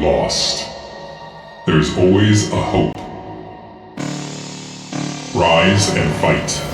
lost. There's always a hope. Rise and fight.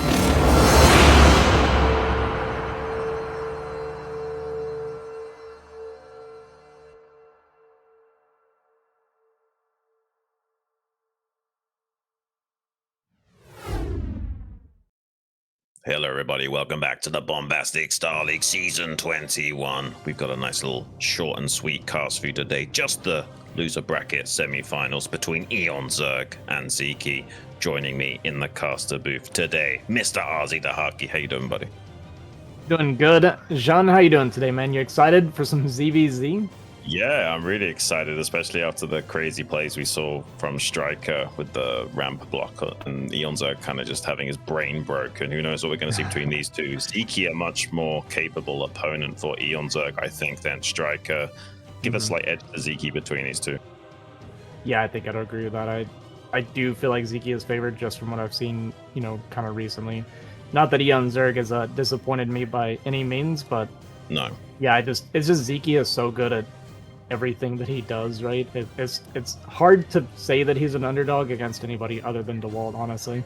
Hello everybody, welcome back to the Bombastic StarLeague Season 21. We've got a nice little short and sweet cast for you today. Just the loser bracket semi-finals between eOnzErG and Sziky. Joining me in the caster booth today, Mr. rafaliusz. How you doing, buddy? Doing good. Jean, how you doing today, man? You excited for some ZVZ? Yeah, I'm really excited, especially after the crazy plays we saw from Striker with the ramp block and eOnzErG kind of just having his brain broken. Who knows what we're going to see between these two. Sziky, a much more capable opponent for eOnzErG, I think, than Striker. Give a slight edge to Sziky between these two. Yeah, I think I'd agree with that. I do feel like Sziky is favored just from what I've seen, you know, kind of recently. Not that eOnzErG has disappointed me by any means, but no. Yeah, it's just Sziky is so good at everything that he does, right? It's hard to say that he's an underdog against anybody other than DeWalt, honestly.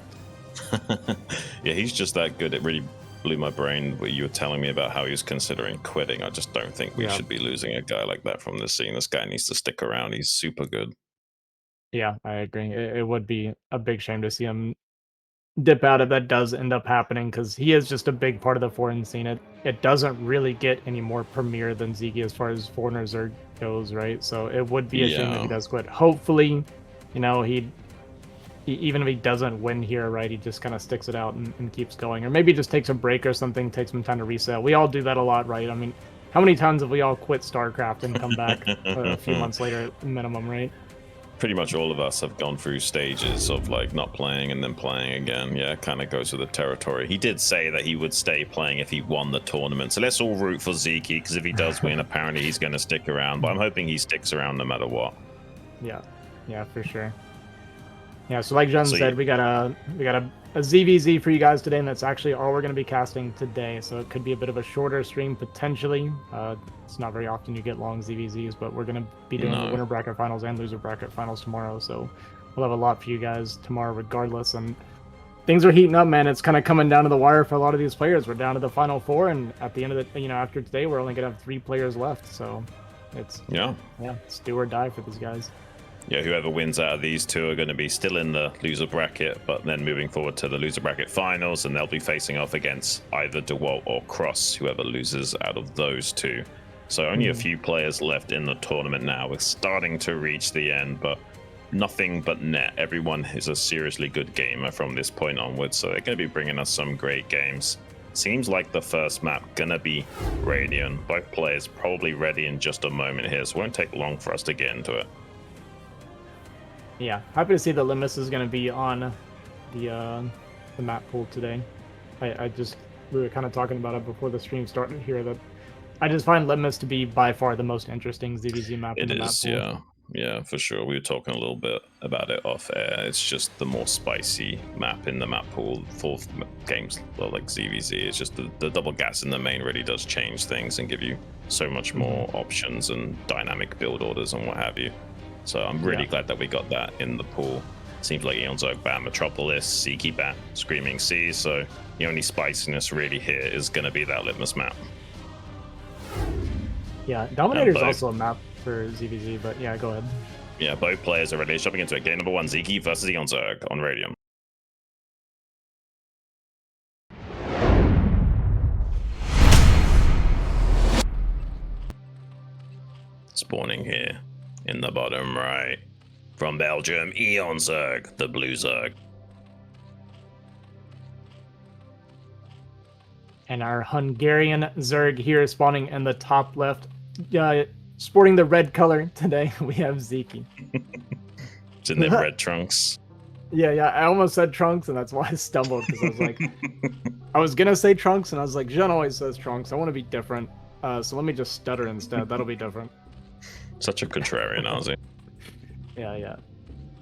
Yeah, he's just that good. It really blew my brain where you were telling me about how he was considering quitting. I just don't think we should be losing a guy like that from the scene. This guy needs to stick around. He's super good. Yeah, I agree. It would be a big shame to see him dip out if that does end up happening, because he is just a big part of the foreign scene. It doesn't really get any more premier than Sziky as far as foreigners goes, right? So it would be a shame if he does quit. Hopefully, you know, he even if he doesn't win here, right, he just kind of sticks it out and keeps going, or maybe just takes a break or something, takes some time to reset. We all do that a lot, right? I mean, how many times have we all quit StarCraft and come back a few months later minimum, right? Pretty much all of us have gone through stages of like not playing and then playing again. Yeah, kind of goes with the territory. He did say that he would stay playing if he won the tournament. So let's all root for Sziky, because if he does win, apparently he's going to stick around. But I'm hoping he sticks around no matter what. Yeah, for sure. Yeah, so like John said, we got a ZVZ for you guys today, and that's actually all we're going to be casting today. So it could be a bit of a shorter stream potentially. It's not very often you get long ZVZs, but we're going to be doing the winner bracket finals and loser bracket finals tomorrow. So we'll have a lot for you guys tomorrow regardless. And things are heating up, man. It's kind of coming down to the wire for a lot of these players. We're down to the final four, and at the end of the, after today, we're only going to have 3 players left. So it's it's do or die for these guys. Yeah, whoever wins out of these two are going to be still in the loser bracket, but then moving forward to the loser bracket finals, and they'll be facing off against either DeWalt or Cross, whoever loses out of those two. So only a few players left in the tournament now. We're starting to reach the end, but nothing but net. Everyone is a seriously good gamer from this point onwards, so they're going to be bringing us some great games. Seems like the first map going to be Radiant. Both players probably ready in just a moment here, so it won't take long for us to get into it. Yeah, happy to see that Limus is going to be on the map pool today. We were kind of talking about it before the stream started here, that I just find Limus to be by far the most interesting ZVZ map in the map pool. Yeah, for sure. We were talking a little bit about it off air. It's just the more spicy map in the map pool for games like ZVZ. It's just the double gas in the main really does change things and give you so much more options and dynamic build orders and what have you. So I'm really glad that we got that in the pool. Seems like eOnzErG ban Metropolis, Sziky ban Screaming Sea, so the only spiciness really here is going to be that Litmus map. Yeah, Dominator is also a map for ZVZ, but yeah, go ahead. Yeah, both players are ready. Jumping into it. Game number 1, Sziky versus eOnzErG on Radium. Spawning here in the bottom right. From Belgium, eOnzErG, the blue Zerg. And our Hungarian Zerg here spawning in the top left. Sporting the red color today, we have Sziky. It's in their red trunks. Yeah, I almost said trunks, and that's why I stumbled, because I was like, I was going to say trunks, and I was like, Jean always says trunks. I want to be different. So let me just stutter instead. That'll be different. Such a contrarian, Ozzy. Yeah.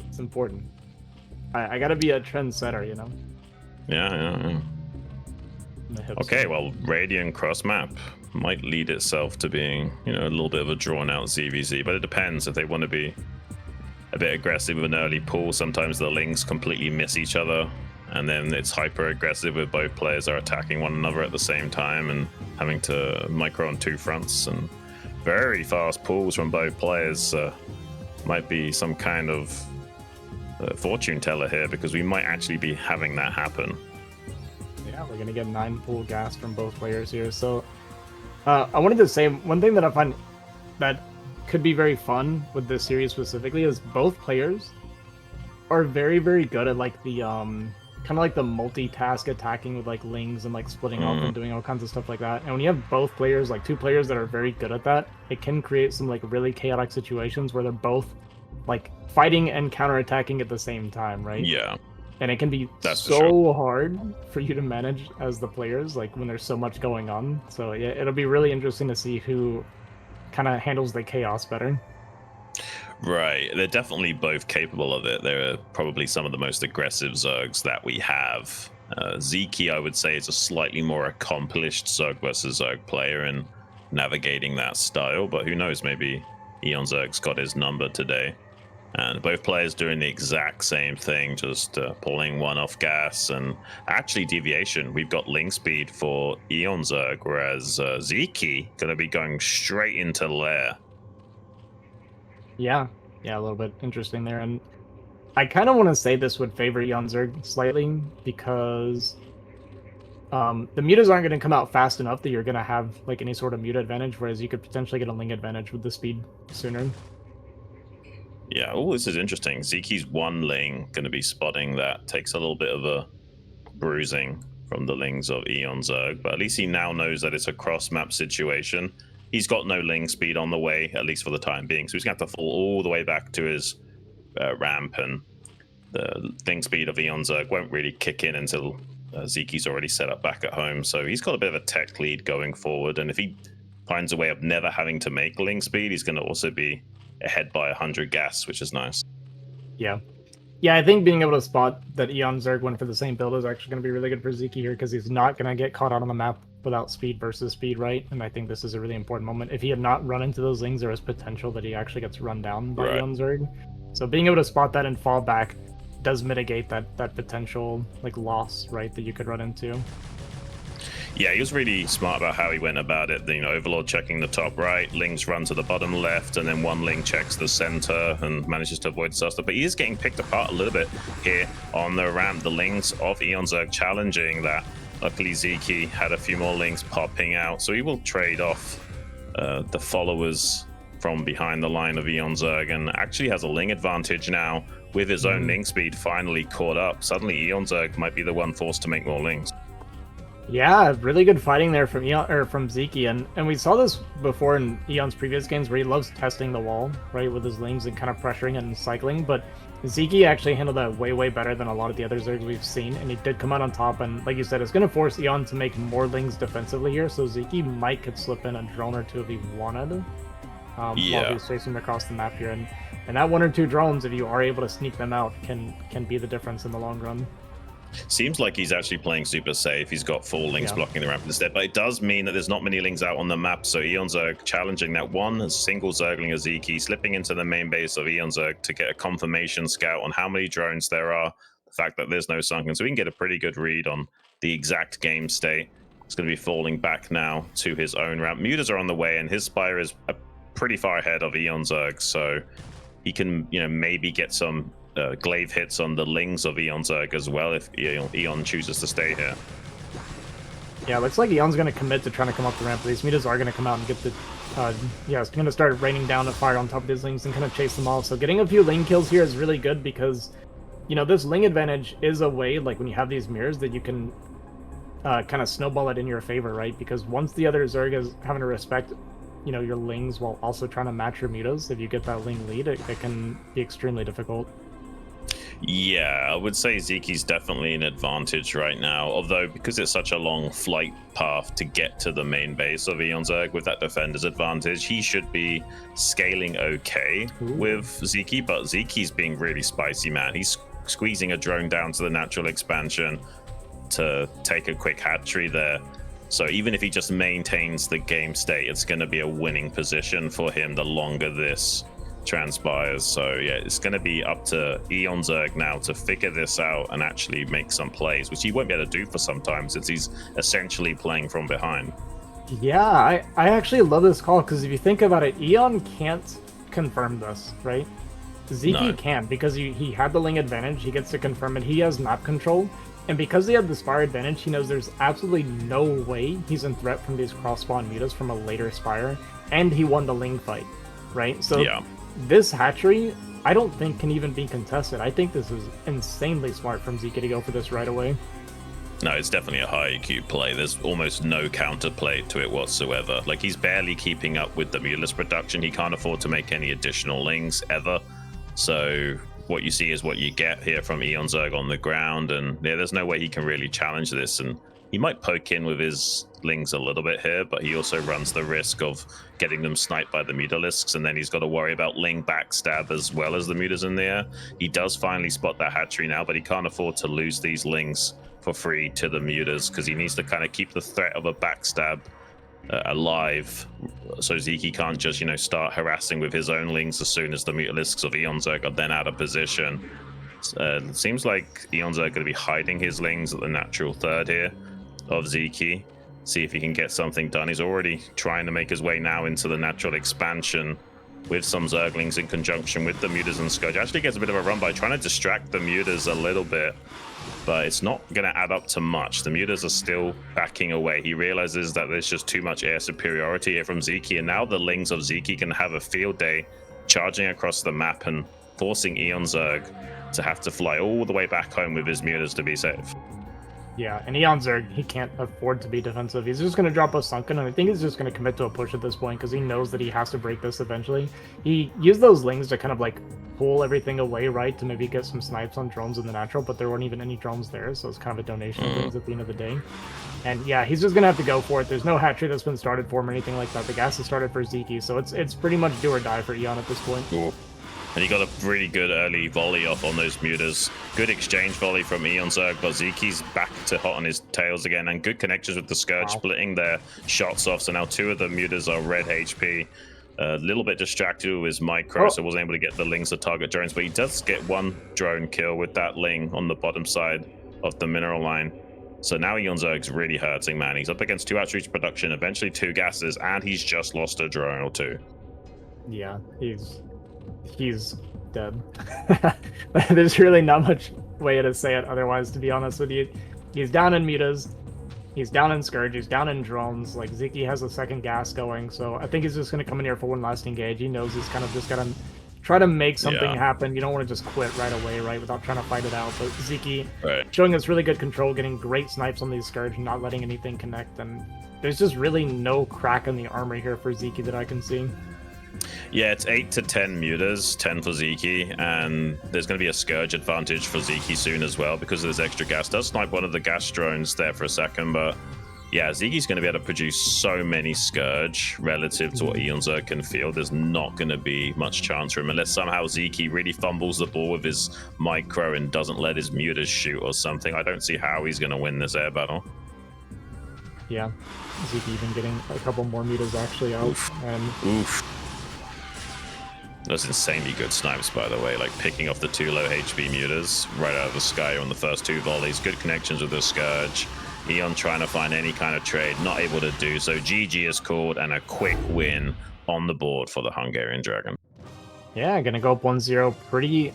It's important. I gotta be a trendsetter, you know? Yeah. Okay, well, Radiant cross map. might lead itself to being, you know, a little bit of a drawn-out ZVZ, but it depends. If they want to be a bit aggressive with an early pull, sometimes the lings completely miss each other, and then it's hyper-aggressive where both players are attacking one another at the same time and having to micro on two fronts, and very fast pulls from both players might be some kind of fortune teller here, because we might actually be having that happen. Yeah, we're gonna get 9 pool gas from both players here. So I wanted to say one thing that I find that could be very fun with this series specifically is both players are very, very good at like the kind of like the multitask attacking with like lings and like splitting off and doing all kinds of stuff like that. And when you have both players, like 2 players that are very good at that, it can create some like really chaotic situations where they're both like fighting and counterattacking at the same time, right? Yeah. And it can be That's so hard for you to manage as the players, like when there's so much going on. So yeah, it'll be really interesting to see who kind of handles the chaos better. Right, they're definitely both capable of it. They're probably some of the most aggressive Zergs that we have. Sziky, I would say, is a slightly more accomplished Zerg versus Zerg player in navigating that style, but who knows, maybe eOnzErG's got his number today. And both players doing the exact same thing, just pulling one off gas. And actually, deviation, we've got link speed for eOnzErG, whereas Sziky going to be going straight into lair. Yeah, a little bit interesting there. And I kind of want to say this would favor eOnzErG slightly, because the mutas aren't going to come out fast enough that you're going to have like any sort of muta advantage, whereas you could potentially get a ling advantage with the speed sooner. Yeah, oh, this is interesting. Sziky's one ling going to be spotting that. Takes a little bit of a bruising from the lings of eOnzErG, but at least he now knows that it's a cross-map situation. He's got no ling speed on the way, at least for the time being, so he's going to have to fall all the way back to his ramp, and the ling speed of eOnzErG won't really kick in until Sziky's already set up back at home. So he's got a bit of a tech lead going forward, and if he finds a way of never having to make ling speed, he's going to also be ahead by 100 gas, which is nice. Yeah, I think being able to spot that eOnzErG went for the same build is actually going to be really good for Sziky here, because he's not going to get caught out on the map without speed versus speed, right? And I think this is a really important moment. If he had not run into those lings, there is potential that he actually gets run down by eOnzErG. So being able to spot that and fall back does mitigate that potential like loss, right, that you could run into. Yeah, he was really smart about how he went about it. You know, Overlord checking the top right, lings run to the bottom left, and then one ling checks the center and manages to avoid disaster. But he is getting picked apart a little bit here on the ramp. The lings of eOnzErG challenging that. Luckily, Sziky had a few more lings popping out, so he will trade off the followers from behind the line of eOnzErG, and actually has a ling advantage now with his own ling speed finally caught up. Suddenly, eOnzErG might be the one forced to make more lings. Yeah, really good fighting there from from Sziky, and we saw this before in Eon's previous games where he loves testing the wall, right, with his lings and kind of pressuring and cycling, but Sziky actually handled that way better than a lot of the other Zergs we've seen, and he did come out on top, and like you said, it's going to force Eon to make more lings defensively here, so Sziky could slip in a drone or two if he wanted, while he's chasing across the map here, and that 1 or 2 drones, if you are able to sneak them out, can be the difference in the long run. Seems like he's actually playing super safe. He's got 4 lings blocking the ramp instead, but it does mean that there's not many lings out on the map, so eOnzErG challenging that one single Zergling of Sziky, slipping into the main base of eOnzErG to get a confirmation scout on how many drones there are, the fact that there's no sunken, so we can get a pretty good read on the exact game state. It's going to be falling back now to his own ramp. Mutas are on the way, and his Spire is pretty far ahead of eOnzErG, so he can, you know, maybe get some glaive hits on the lings of eOnzErG as well if Eon chooses to stay here. Yeah, looks like Eon's going to commit to trying to come up the ramp. These mutas are going to come out and get the... it's going to start raining down a fire on top of these lings and kind of chase them off. So getting a few ling kills here is really good because, you know, this ling advantage is a way, like when you have these mirrors, that you can kind of snowball it in your favor, right? Because once the other Zerg is having to respect, you know, your lings while also trying to match your mutas, if you get that ling lead, it can be extremely difficult. Yeah, I would say Sziky's definitely an advantage right now, although because it's such a long flight path to get to the main base of eOnzErG with that defender's advantage, he should be scaling okay with Sziky, but Sziky's being really spicy, man. He's squeezing a drone down to the natural expansion to take a quick hatchery there. So even if he just maintains the game state, it's going to be a winning position for him the longer this transpires. So yeah, it's going to be up to eOnzErG now to figure this out and actually make some plays, which he won't be able to do for some time since he's essentially playing from behind. Yeah, I actually love this call, because if you think about it, Eon can't confirm this, right? Sziky can, because he had the Ling advantage, he gets to confirm it, he has map control, and because he had the Spire advantage, he knows there's absolutely no way he's in threat from these cross-spawn mutas from a later Spire, and he won the Ling fight, right? So yeah. This hatchery, I don't think can even be contested. I think this is insanely smart from Sziky to go for this right away. No, it's definitely a high EQ play. There's almost no counterplay to it whatsoever. Like, he's barely keeping up with the mutalist production. He can't afford to make any additional Lings ever. So what you see is what you get here from eOnzErG on the ground, and yeah, there's no way he can really challenge this. And he might poke in with his Lings a little bit here, but he also runs the risk of getting them sniped by the mutalisks, and then he's got to worry about Ling backstab as well as the mutas in the air. He does finally spot that hatchery now, but he can't afford to lose these Lings for free to the mutas, because he needs to kind of keep the threat of a backstab alive, so Sziky can't just, start harassing with his own Lings as soon as the mutalisks of eOnzErG are then out of position. It seems like eOnzErG going to be hiding his Lings at the natural third here of Sziky. See if he can get something done. He's already trying to make his way now into the natural expansion with some Zerglings in conjunction with the mutas and Scourge. Actually gets a bit of a run by trying to distract the mutas a little bit, but it's not going to add up to much. The mutas are still backing away. He realizes that there's just too much air superiority here from Sziky, and now the Lings of Sziky can have a field day charging across the map and forcing eOnzErG to have to fly all the way back home with his mutas to be safe. Yeah, and eOnzErG, he can't afford to be defensive. He's just going to drop a Sunken, and I think he's just going to commit to a push at this point, because he knows that he has to break this eventually. He used those Lings to kind of like pull everything away, right, to maybe get some snipes on drones in the natural, but there weren't even any drones there, so it's kind of a donation of things at the end of the day. And yeah, he's just going to have to go for it. There's no hatchery that's been started for him or anything like that. The gas is started for Sziky, so it's pretty much do or die for Eon at this point. Cool. And he got a really good early volley off on those mutas. Good exchange volley from eOnzErG, but Ziky's back to hot on his tails again, and good connections with the Scourge, splitting their shots off. So now two of the mutas are red HP. A little bit distracted with his micro, so wasn't able to get the Lings to target drones, but he does get one drone kill with that Ling on the bottom side of the mineral line. So now eOnzErG's really hurting, man. He's up against 2 outreach production, eventually 2 gases, and he's just lost a drone or 2. Yeah, he's dead. There's really not much way to say it otherwise, to be honest with you. He's down in mutas, he's down in Scourge, he's down in drones. Like, Sziky has a second gas going, so I think he's just going to come in here for one last engage. He knows he's kind of just got to try to make something happen. You don't want to just quit right away, right, without trying to fight it out. But Sziky showing us really good control, getting great snipes on these Scourge, and not letting anything connect. And there's just really no crack in the armor here for Sziky that I can see. Yeah, it's 8 to 10 mutas, 10 for Sziky, and there's going to be a Scourge advantage for Sziky soon as well because of this extra gas. Does snipe one of the gas drones there for a second, but yeah, Ziky's going to be able to produce so many Scourge relative to what eOnzErG can field. There's not going to be much chance for him unless somehow Sziky really fumbles the ball with his micro and doesn't let his mutas shoot or something. I don't see how he's going to win this air battle. Yeah, Sziky even getting a couple more mutas actually out. Oof. Those insanely good snipes, by the way, like picking off the 2 low HP mutas right out of the sky on the first 2 volleys. Good connections with the Scourge. Eon trying to find any kind of trade, not able to do so. GG is called, and a quick win on the board for the Hungarian Dragon. Yeah, gonna go up 1-0 pretty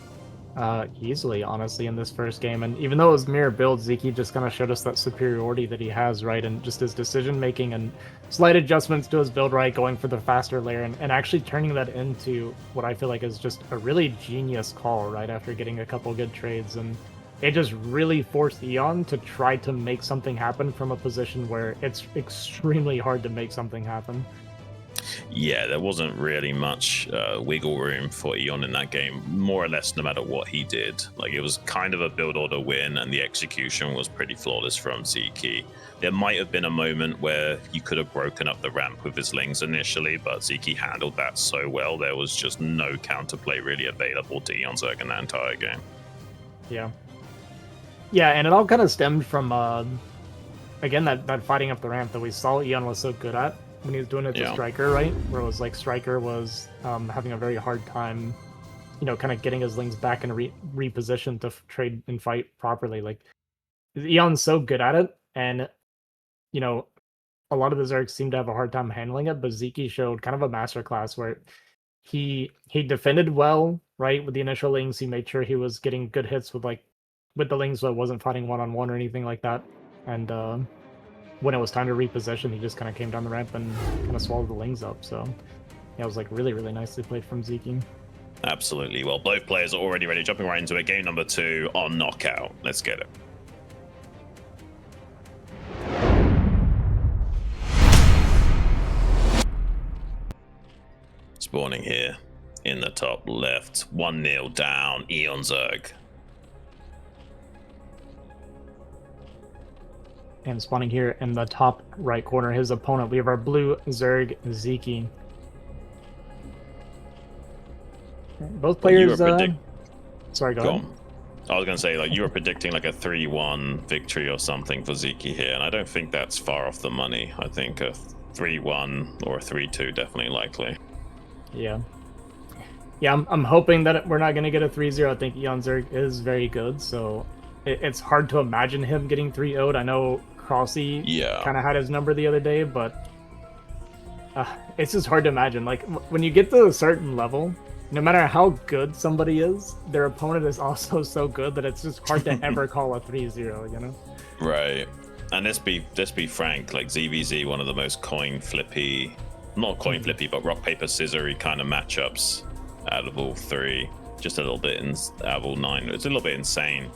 easily, honestly, in this first game. And even though it was mirror build, Sziky just kind of showed us that superiority that he has, right? And just his decision making and slight adjustments to his build, right? Going for the faster layer and actually turning that into what I feel like is just a really genius call, right? After getting a couple good trades. And it just really forced Eon to try to make something happen from a position where it's extremely hard to make something happen. Yeah, there wasn't really much wiggle room for Eon in that game, more or less no matter what he did. Like, it was kind of a build order win, and the execution was pretty flawless from Sziky. There might have been a moment where you could have broken up the ramp with his Lings initially, but Sziky handled that so well, there was just no counterplay really available to eOnzErG in that entire game. Yeah. Yeah, and it all kind of stemmed from a again, that fighting up the ramp that we saw Eon was so good at when he was doing it to Striker, right? Where it was like Striker was having a very hard time, you know, kind of getting his lings back and reposition to trade and fight properly. Like, Eon's so good at it, and, you know, a lot of the Zergs seem to have a hard time handling it, but Sziky showed kind of a masterclass where he defended well, right, with the initial lings. He made sure he was getting good hits with the lings, so it wasn't fighting one-on-one or anything like that. And when it was time to reposition, he just kind of came down the ramp and kind of swallowed the lings up. So yeah, it was like really, really nicely played from Sziky. Absolutely. Well, both players are already ready. Jumping right into it. Game number 2 on Knockout. Let's get it. Spawning here in the top left. 1-0 down. eOnzErG. And spawning here in the top right corner, his opponent, we have our blue Zerg Sziky. Both players. Sorry, go ahead. I was going to say, like, you were predicting like a 3-1 victory or something for Sziky here, and I don't think that's far off the money. I think a 3-1 or a 3-2 definitely likely. Yeah. Yeah, I'm hoping that we're not going to get a 3-0. I think eOnzErG is very good, so it's hard to imagine him getting 3-0'd. I know Crossy kind of had his number the other day, but it's just hard to imagine. Like, when you get to a certain level, no matter how good somebody is, their opponent is also so good that it's just hard to ever call a 3-0, you know? Right. And let's be frank, like ZVZ, one of the most not coin flippy, but rock, paper, scissory kind of matchups out of all 3. Just a little bit out of all 9. It's a little bit insane.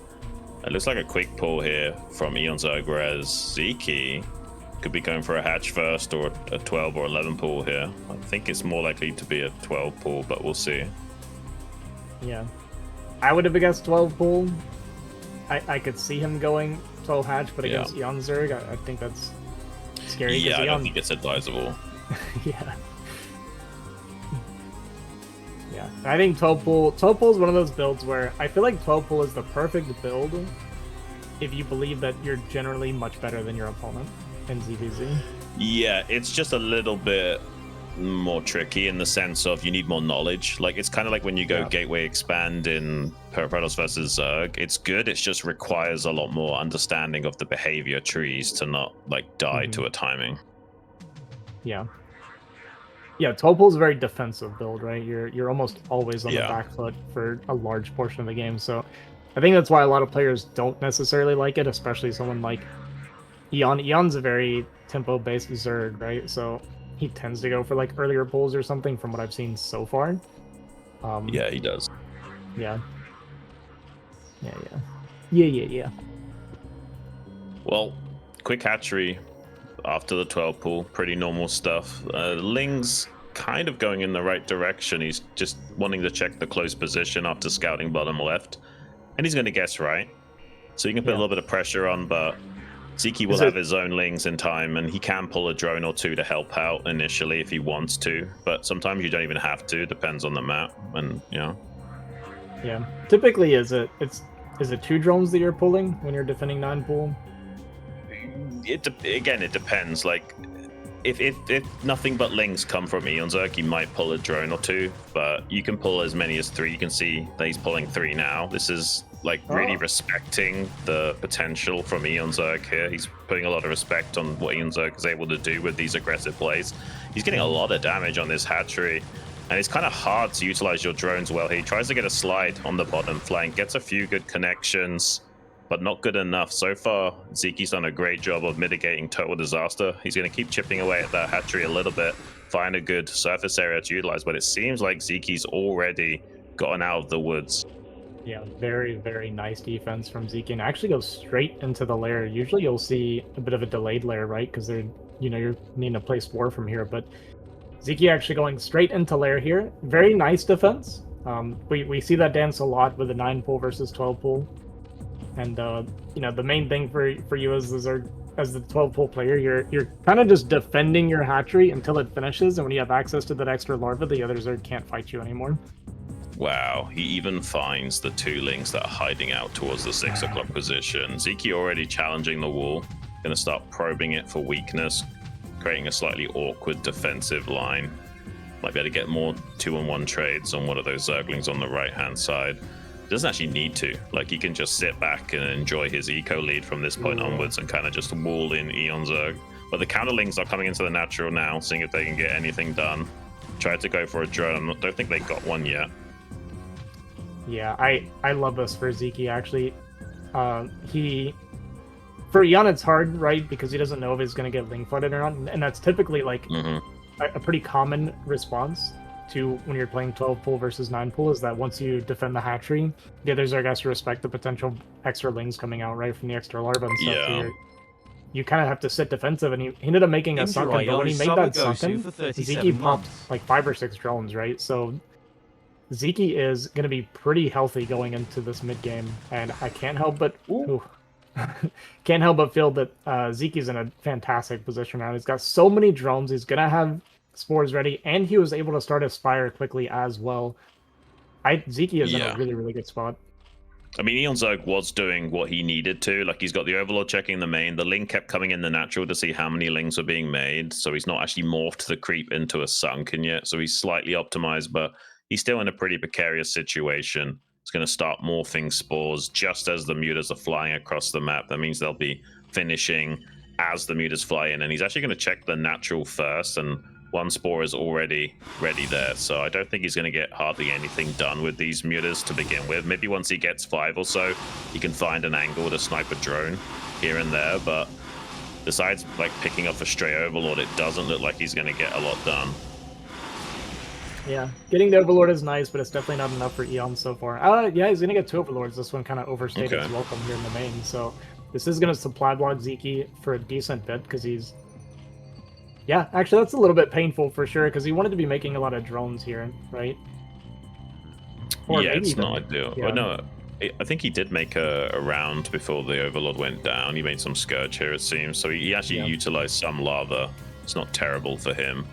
It looks like a quick pull here from eOnzErG, whereas Sziky could be going for a hatch first or a 12 or 11 pull here. I think it's more likely to be a 12 pull, but we'll see. Yeah. I would have guessed 12 pull. I could see him going 12 hatch, but against eOnzErG, I think that's scary. Yeah, I don't think it's advisable. Yeah. Yeah, I think 12 pull is one of those builds where I feel like 12 pull is the perfect build if you believe that you're generally much better than your opponent in ZVZ. Yeah, it's just a little bit more tricky in the sense of you need more knowledge. Like, it's kind of like when you go gateway expand in Protoss versus Zerg. It's good, it just requires a lot more understanding of the behavior trees to not like die to a timing. Yeah. Yeah, 12 pull is a very defensive build, right? You're almost always on the back foot for a large portion of the game. So I think that's why a lot of players don't necessarily like it, especially someone like Eon. Eon's a very tempo-based Zerg, right? So he tends to go for like earlier pulls or something from what I've seen so far. Yeah, he does. Yeah. Yeah. Well, quick hatchery after the 12 pull, pretty normal stuff. Ling's kind of going in the right direction. He's just wanting to check the close position after scouting bottom left, and he's going to guess right. So you can put a little bit of pressure on, but Sziky will have his own lings in time, and he can pull a drone or 2 to help out initially if he wants to, but sometimes you don't even have to. Depends on the map, and Yeah. Typically, is it 2 drones that you're pulling when you're defending 9 pull? It depends. Like, if nothing but lings come from eOnzErG, he might pull a drone or 2, but you can pull as many as 3. You can see that he's pulling 3 now. This is like really respecting the potential from eOnzErG here. He's putting a lot of respect on what eOnzErG is able to do with these aggressive plays. He's getting a lot of damage on this hatchery, and it's kind of hard to utilize your drones well. He tries to get a slide on the bottom flank, gets a few good connections, but not good enough. So far, Sziky's done a great job of mitigating total disaster. He's going to keep chipping away at that hatchery a little bit, find a good surface area to utilize, but it seems like Sziky's already gotten out of the woods. Yeah, very, very nice defense from Sziky, and actually goes straight into the lair. Usually you'll see a bit of a delayed lair, right? Because you're needing to place war from here, but Sziky actually going straight into lair here. Very nice defense. We see that dance a lot with the 9 pull versus 12 pull. And the main thing for you as the 12 pull player, you're kind of just defending your hatchery until it finishes, and when you have access to that extra larva, the other Zerg can't fight you anymore. Wow, he even finds the 2 lings that are hiding out towards the 6 o'clock position. Sziky already challenging the wall. Going to start probing it for weakness, creating a slightly awkward defensive line. Might be able to get more 2-on-1 trades on one of those Zerglings on the right-hand side. Doesn't actually need to. Like, he can just sit back and enjoy his eco lead from this point onwards and kind of just wall in eOnzErG. But the counterlings are coming into the natural now, seeing if they can get anything done. Tried to go for a drone. I don't think they got one yet. Yeah, I love this for Sziky, actually. For Eon, it's hard, right? Because he doesn't know if he's going to get link flooded or not. And that's typically like a pretty common response to when you're playing 12 pool versus 9 pool, is that once you defend the hatchery, the other Zerg has to respect the potential extra lings coming out, right, from the extra larva and stuff. Yeah. So you kind of have to sit defensive, and he ended up making a sunken, but when he made that sunken, Sziky popped like 5 or 6 drones, right? So Sziky is going to be pretty healthy going into this mid game, and I can't help but can't help but feel that Sziky's in a fantastic position now. He's got so many drones. He's going to have spores ready, and he was able to start his fire quickly as well. Sziky is in a really, really good spot. I mean, eOnzErG was doing what he needed to. Like, he's got the Overlord checking the main. The Ling kept coming in the natural to see how many Lings were being made. So he's not actually morphed the creep into a sunken yet. So he's slightly optimized, but he's still in a pretty precarious situation. It's going to start morphing spores just as the mutas are flying across the map. That means they'll be finishing as the mutas fly in. And he's actually going to check the natural first, and one spore is already ready there. So I don't think he's going to get hardly anything done with these mutas to begin with. Maybe once he gets 5 or so, he can find an angle to snipe a drone here and there. But besides like picking off a stray Overlord, it doesn't look like he's going to get a lot done. Yeah, getting the Overlord is nice, but it's definitely not enough for Eon so far. Yeah, he's going to get 2 Overlords. This one kind of overstayed its welcome here in the main. So this is going to supply block Sziky for a decent bit, because he's... Yeah, actually, that's a little bit painful for sure, because he wanted to be making a lot of drones here, right? Or yeah, it's not ideal. Yeah. Well, no, I think he did make a round before the Overlord went down. He made some Scourge here, it seems. So he actually utilized some lava. It's not terrible for him,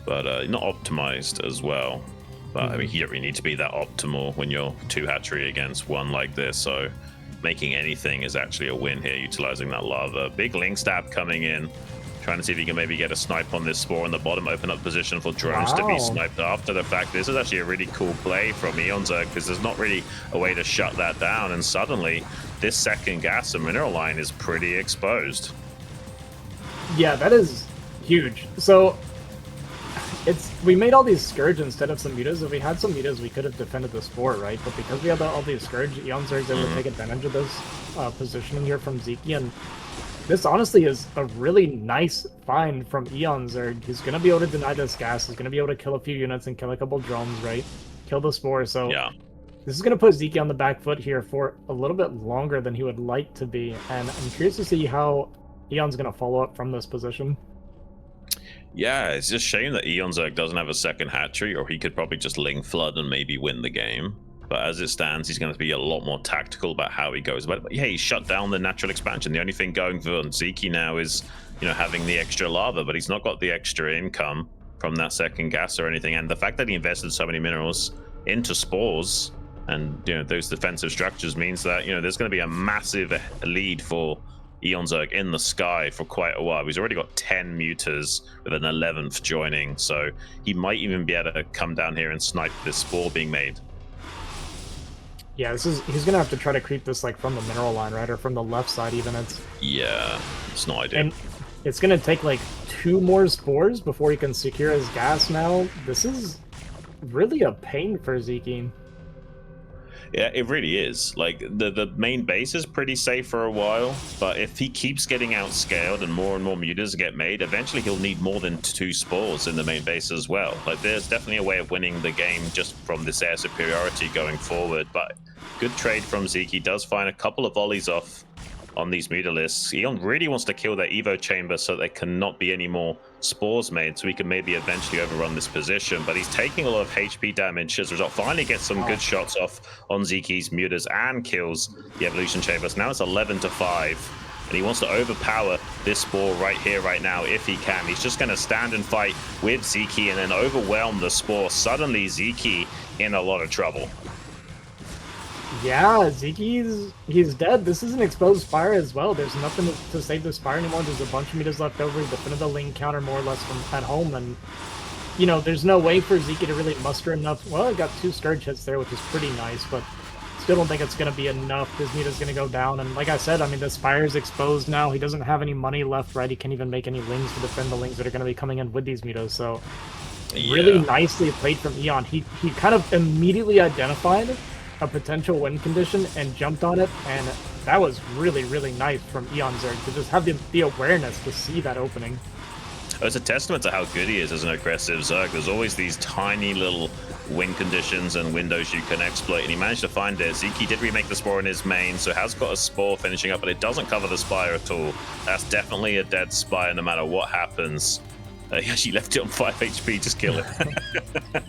but not optimized as well. But I mean, you don't really need to be that optimal when you're 2 hatchery against 1 like this. So making anything is actually a win here, utilizing that lava. Big Ling stab coming in. Trying to see if he can maybe get a snipe on this spore in the bottom, open up position for drones to be sniped after the fact. This is actually a really cool play from eOnzErG, because there's not really a way to shut that down, and suddenly this second gas and mineral line is pretty exposed. Yeah, that is huge. So we made all these Scourge instead of some mutas. If we had some mutas, we could have defended the spore, right? But because we had all these Scourge, eOnzErG's able to take advantage of this positioning here from Sziky, and this honestly is a really nice find from eOnzErG. He's going to be able to deny this gas. He's going to be able to kill a few units and kill a couple drones, right? Kill the spore. So this is going to put Sziky on the back foot here for a little bit longer than he would like to be. And I'm curious to see how Eon's going to follow up from this position. Yeah, it's just a shame that eOnzErG doesn't have a second hatchery, or he could probably just Ling Flood and maybe win the game. But as it stands, he's going to be a lot more tactical about how he goes about it. But yeah, he shut down the natural expansion. The only thing going for Sziky now is, having the extra lava, but he's not got the extra income from that second gas or anything. And the fact that he invested so many minerals into spores and, those defensive structures means that, there's going to be a massive lead for eOnzErG in the sky for quite a while. He's already got 10 mutas with an 11th joining. So he might even be able to come down here and snipe this spore being made. Yeah, he's gonna have to try to creep this like from the mineral line, right, or from the left side even. It's not ideal. And it's gonna take like 2 more spores before he can secure his gas. Now this is really a pain for Sziky. Yeah, it really is. Like, the main base is pretty safe for a while, but if he keeps getting outscaled and more mutas get made, eventually he'll need more than 2 spores in the main base as well. Like, there's definitely a way of winning the game just from this air superiority going forward, but good trade from Sziky. Does find a couple of volleys off on these mutalisks. Eon really wants to kill their Evo chamber so there cannot be any more spores made, so he can maybe eventually overrun this position, but he's taking a lot of HP damage as a result. Finally gets some good shots off on Ziky's mutas and kills the evolution chamber. So now it's 11-5, and he wants to overpower this spore right here, right now, if he can. He's just going to stand and fight with Sziky and then overwhelm the spore. Suddenly Sziky in a lot of trouble. Yeah, Zyky's he's dead. This is an exposed Spire as well. There's nothing to save the Spire anymore. There's a bunch of meters left over. He defended the lane counter more or less from at home, and you know, there's no way for Sziky to really muster enough. Well, he got 2 Scourge hits there, which is pretty nice, but still don't think it's going to be enough. His meta's going to go down, and like I said, I mean, the Spire's exposed now. He doesn't have any money left, right? He can't even make any lings to defend the lings that are going to be coming in with these metas, so really nicely played from Eon. He kind of immediately identified a potential win condition and jumped on it, and that was really, really nice from eOnzErG to just have the awareness to see that opening. It's a testament to how good he is as an aggressive Zerg. There's always these tiny little win conditions and windows you can exploit, and he managed to find it. Sziky did remake the Spore in his main, so has got a Spore finishing up, but it doesn't cover the Spire at all. That's definitely a dead Spire no matter what happens. He actually left it on 5 HP, just kill it.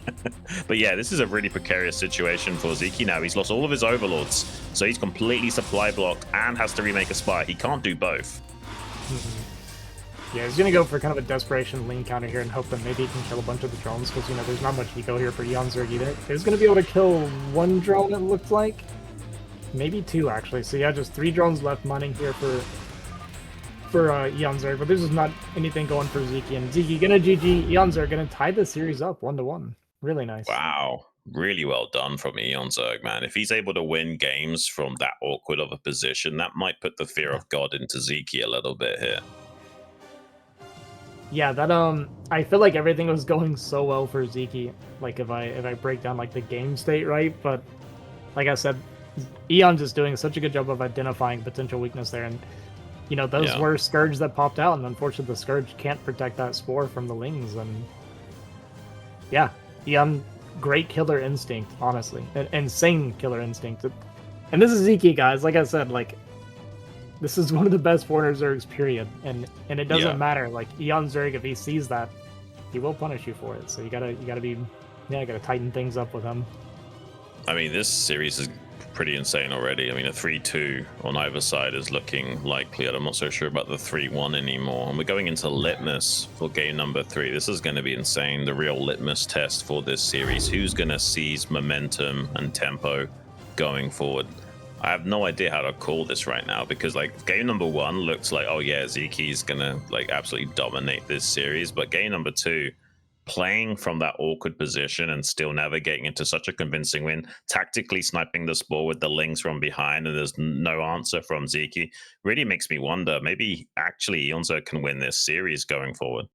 But yeah, this is a really precarious situation for Sziky now. He's lost all of his Overlords, so he's completely supply blocked and has to remake a Spire. He can't do both. Yeah, he's going to go for kind of a desperation lane counter here and hope that maybe he can kill a bunch of the drones, because, you know, there's not much eco here for eOnzErG either. He's going to be able to kill 1 drone, it looks like. Maybe 2, actually. So yeah, just 3 drones left mining here for eOnzErG, but there's just not anything going for Sziky. And Sziky gonna GG, eOnzErG gonna tie the series up 1-1. Really nice. Wow. Really well done from eOnzErG, man. If he's able to win games from that awkward of a position, that might put the fear of God into Sziky a little bit here. Yeah, that I feel like everything was going so well for Sziky. Like if I break down like the game state, right? But like I said, Eon's just doing such a good job of identifying potential weakness there, and you know, those were Scourge that popped out, and unfortunately the Scourge can't protect that Spore from the lings, and yeah, Eon, great killer instinct, honestly. Insane killer instinct. And this is Sziky, guys, like I said, like, this is one of the best foreigner Zergs, period, and it doesn't matter, like, eOnzErG, if he sees that, he will punish you for it, so you gotta be, you gotta tighten things up with him. I mean, this series is pretty insane already. I mean, a 3-2 on either side is looking likely. I'm not so sure about the 3-1 anymore. And we're going into Litmus for game number 3. This is going to be insane. The real litmus test for this series. Who's going to seize momentum and tempo going forward? I have no idea how to call this right now, because like game number 1 looks like, oh yeah, Sziky's going to like absolutely dominate this series. But game number 2, playing from that awkward position and still navigating into such a convincing win, tactically sniping the Spore with the lings from behind, and there's no answer from Sziky, really makes me wonder, maybe actually eOnzErG can win this series going forward.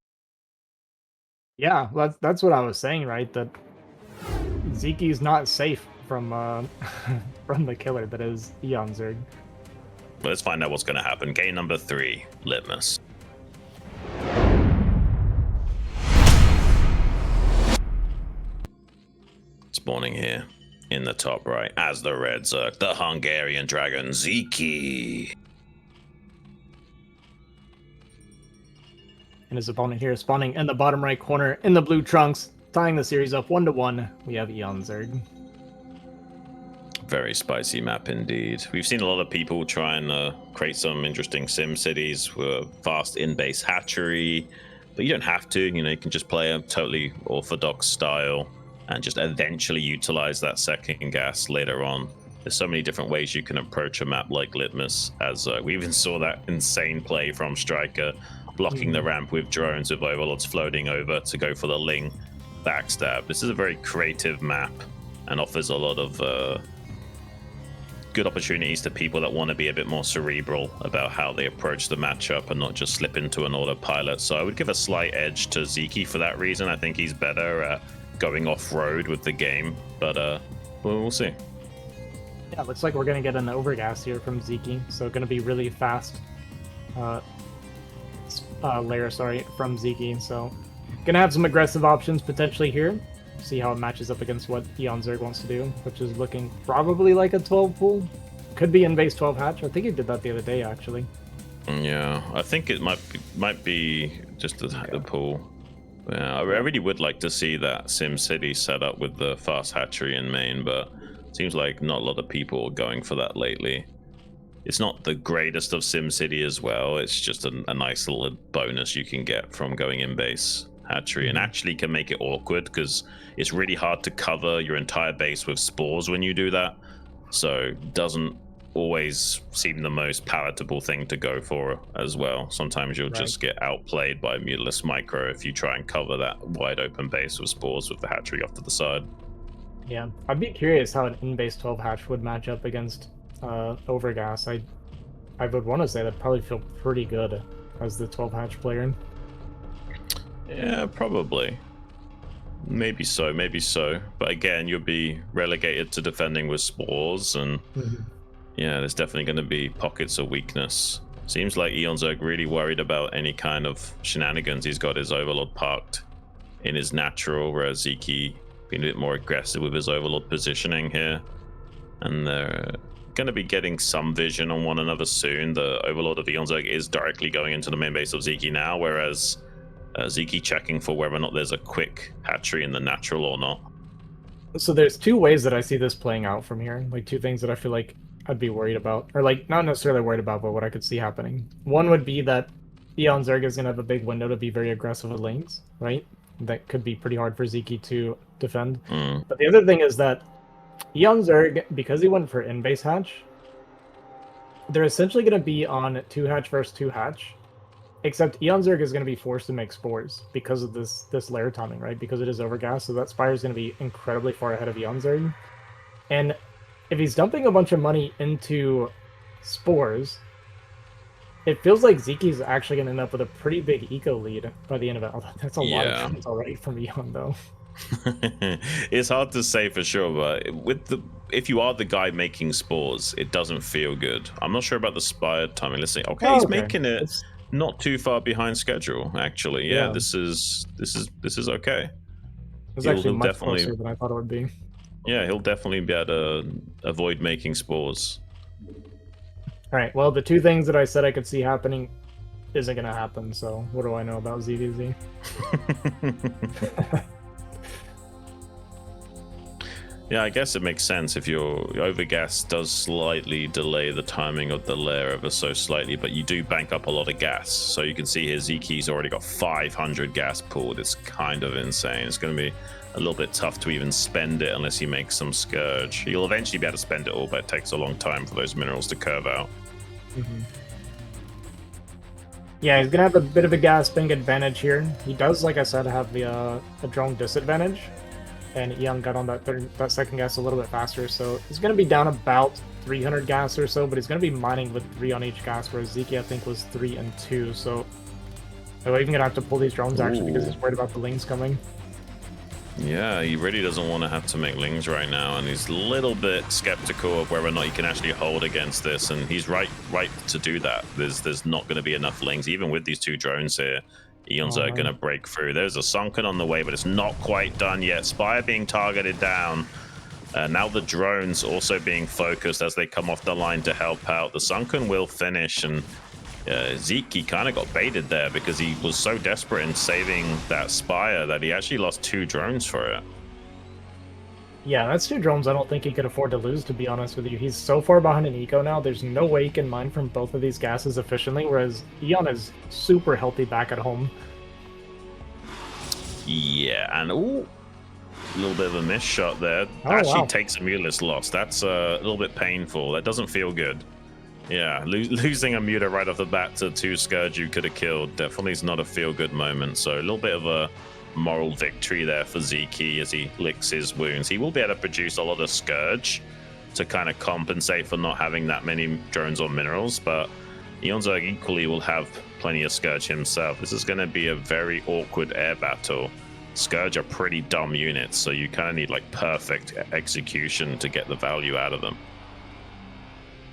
Yeah, that's what I was saying, right? That Sziky's not safe from from the killer that is eOnzErG. Well, let's find out what's going to happen. Game number 3, Litmus. Spawning here in the top right as the red Zerg, the Hungarian dragon Sziky. And his opponent here spawning in the bottom right corner in the blue trunks, tying the series up 1-1. We have eOnzErG. Very spicy map indeed. We've seen a lot of people try and create some interesting sim cities with fast in-base hatchery, but you don't have to. You know, you can just play a totally orthodox style and just eventually utilize that second gas later on. There's so many different ways you can approach a map like Litmus, as we even saw that insane play from Striker, blocking the ramp with drones with Overlords floating over to go for the Ling backstab. This is a very creative map and offers a lot of good opportunities to people that want to be a bit more cerebral about how they approach the matchup and not just slip into an autopilot. So I would give a slight edge to Sziky for that reason. I think he's better at going off-road with the game, but we'll see. Yeah, looks like we're going to get an overgas here from Sziky, so going to be really fast layer, from Sziky, so going to have some aggressive options potentially here. See how it matches up against what eOnzErG wants to do, which is looking probably like a 12 pool. Could be in base 12 hatch. I think he did that the other day, actually. Yeah, I think it might be just the pool. Yeah, I really would like to see that Sim City set up with the fast hatchery in main, but it seems like not a lot of people are going for that lately. It's not the greatest of Sim City as well. It's just a nice little bonus you can get from going in base hatchery, and actually can make it awkward because it's really hard to cover your entire base with spores when you do that. so doesn't always seem the most palatable thing to go for as well. Sometimes you'll just get outplayed by mutalist micro if you try and cover that wide open base with spores with the hatchery off to the side. Yeah, I'd be curious how an in-base 12 hatch would match up against Overgas. I would want to say that'd probably feel pretty good as the 12 hatch player. Yeah, probably. Maybe so, maybe so. But again, you'll be relegated to defending with spores, and yeah, there's definitely going to be pockets of weakness. Seems like eOnzErG really worried about any kind of shenanigans. He's got his Overlord parked in his natural, whereas Sziky being a bit more aggressive with his Overlord positioning here. And they're going to be getting some vision on one another soon. The Overlord of eOnzErG is directly going into the main base of Sziky now, whereas Sziky checking for whether or not there's a quick hatchery in the natural or not. So there's two ways that I see this playing out from here. Like two things that I feel like I'd be worried about, or like not necessarily worried about, but what I could see happening. One would be that eOnzErG is going to have a big window to be very aggressive with lanes, right? That could be pretty hard for Sziky to defend. But the other thing is that eOnzErG, because he went for in-base hatch, they're essentially going to be on 2 hatch versus 2 hatch. Except eOnzErG is going to be forced to make spores because of this lair timing, right? Because it is overgas, so that Spire is going to be incredibly far ahead of eOnzErG. And if he's dumping a bunch of money into spores, it feels like Sziky's actually going to end up with a pretty big eco lead by the end of it. Although that's a lot of points already from Eon, though. It's hard to say for sure, but if you are the guy making spores, it doesn't feel good. I'm not sure about the Spire timing. Let's see. Okay, he's making it not too far behind schedule, actually. Yeah, this is okay. It's actually much closer than I thought it would be. Yeah, he'll definitely be able to avoid making spores. All right, well, the two things that I said I could see happening isn't going to happen, so what do I know about ZZZ? Yeah, I guess it makes sense if your overgas does slightly delay the timing of the lair ever so slightly, but you do bank up a lot of gas. So you can see here Sziky's already got 500 gas pooled. It's kind of insane. It's going to be a little bit tough to even spend it unless you make some Scourge. You'll eventually be able to spend it all, but it takes a long time for those minerals to curve out. Yeah, he's going to have a bit of a gas bank advantage here. He does, like I said, have the drone disadvantage. And Eon got on that second gas a little bit faster, so he's going to be down about 300 gas or so, but he's going to be mining with 3 on each gas, whereas Sziky, I think, was 3 and 2, so we're even going to have to pull these drones, actually, because he's worried about the lings coming. Yeah, he really doesn't want to have to make lings right now, and he's a little bit skeptical of whether or not he can actually hold against this, and he's right to do that. There's not going to be enough lings, even with these 2 drones here. eOnzErG going to break through. There's a Sunken on the way, but it's not quite done yet. Spire being targeted down. Now the drones also being focused as they come off the line to help out. The Sunken will finish, and Sziky kind of got baited there because he was so desperate in saving that Spire that he actually lost 2 drones for it. Yeah, that's 2 drones I don't think he could afford to lose, to be honest with you. He's so far behind an eco now, there's no way he can mine from both of these gases efficiently, whereas Eon is super healthy back at home. Yeah, and ooh, a little bit of a miss shot there. Actually takes a mutalist loss. That's a little bit painful. That doesn't feel good. Yeah, losing a muta right off the bat to 2 Scourge you could have killed definitely is not a feel-good moment. So a little bit of a moral victory there for Sziky as he licks his wounds. He will be able to produce a lot of Scourge to kind of compensate for not having that many drones or minerals, but eOnzErG equally will have plenty of Scourge himself. This is going to be a very awkward air battle. Scourge are pretty dumb units, so you kind of need like perfect execution to get the value out of them.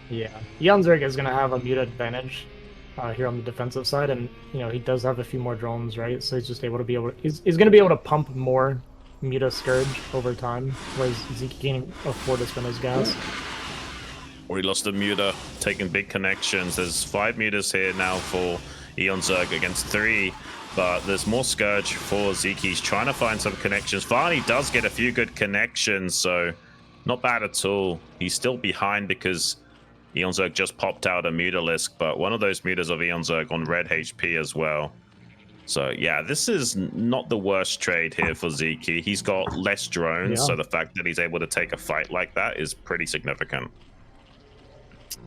Yeah, eOnzErG is going to have a muta advantage here on the defensive side, and you know he does have a few more drones, right? So he's just able to he's going to be able to pump more muta Scourge over time, whereas Sziky can't afford to spend his gas. We lost a muta, taking big connections. There's 5 mutas here now for eOnzErG against 3, but there's more Scourge for Sziky. He's trying to find some connections. Finally does get a few good connections, so not bad at all. He's still behind because eOnzErG just popped out a Mutalisk, but one of those mutas of eOnzErG on red HP as well. So yeah, this is not the worst trade here for Sziky. He's got less drones, so the fact that he's able to take a fight like that is pretty significant.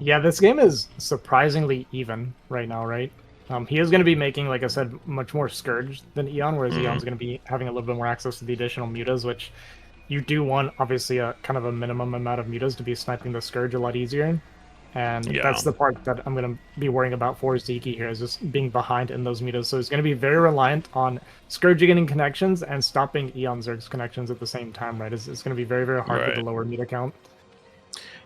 Yeah, this game is surprisingly even right now, right? He is going to be making, like I said, much more Scourge than Eon, whereas Eon's going to be having a little bit more access to the additional mutas, which you do want, obviously, a kind of a minimum amount of mutas to be sniping the Scourge a lot easier. And that's the part that I'm going to be worrying about for Sziky here, is just being behind in those mutas. So he's going to be very reliant on Scourge getting connections and stopping eOnzErG's connections at the same time, right? It's going to be very, very hard with the lower muta count.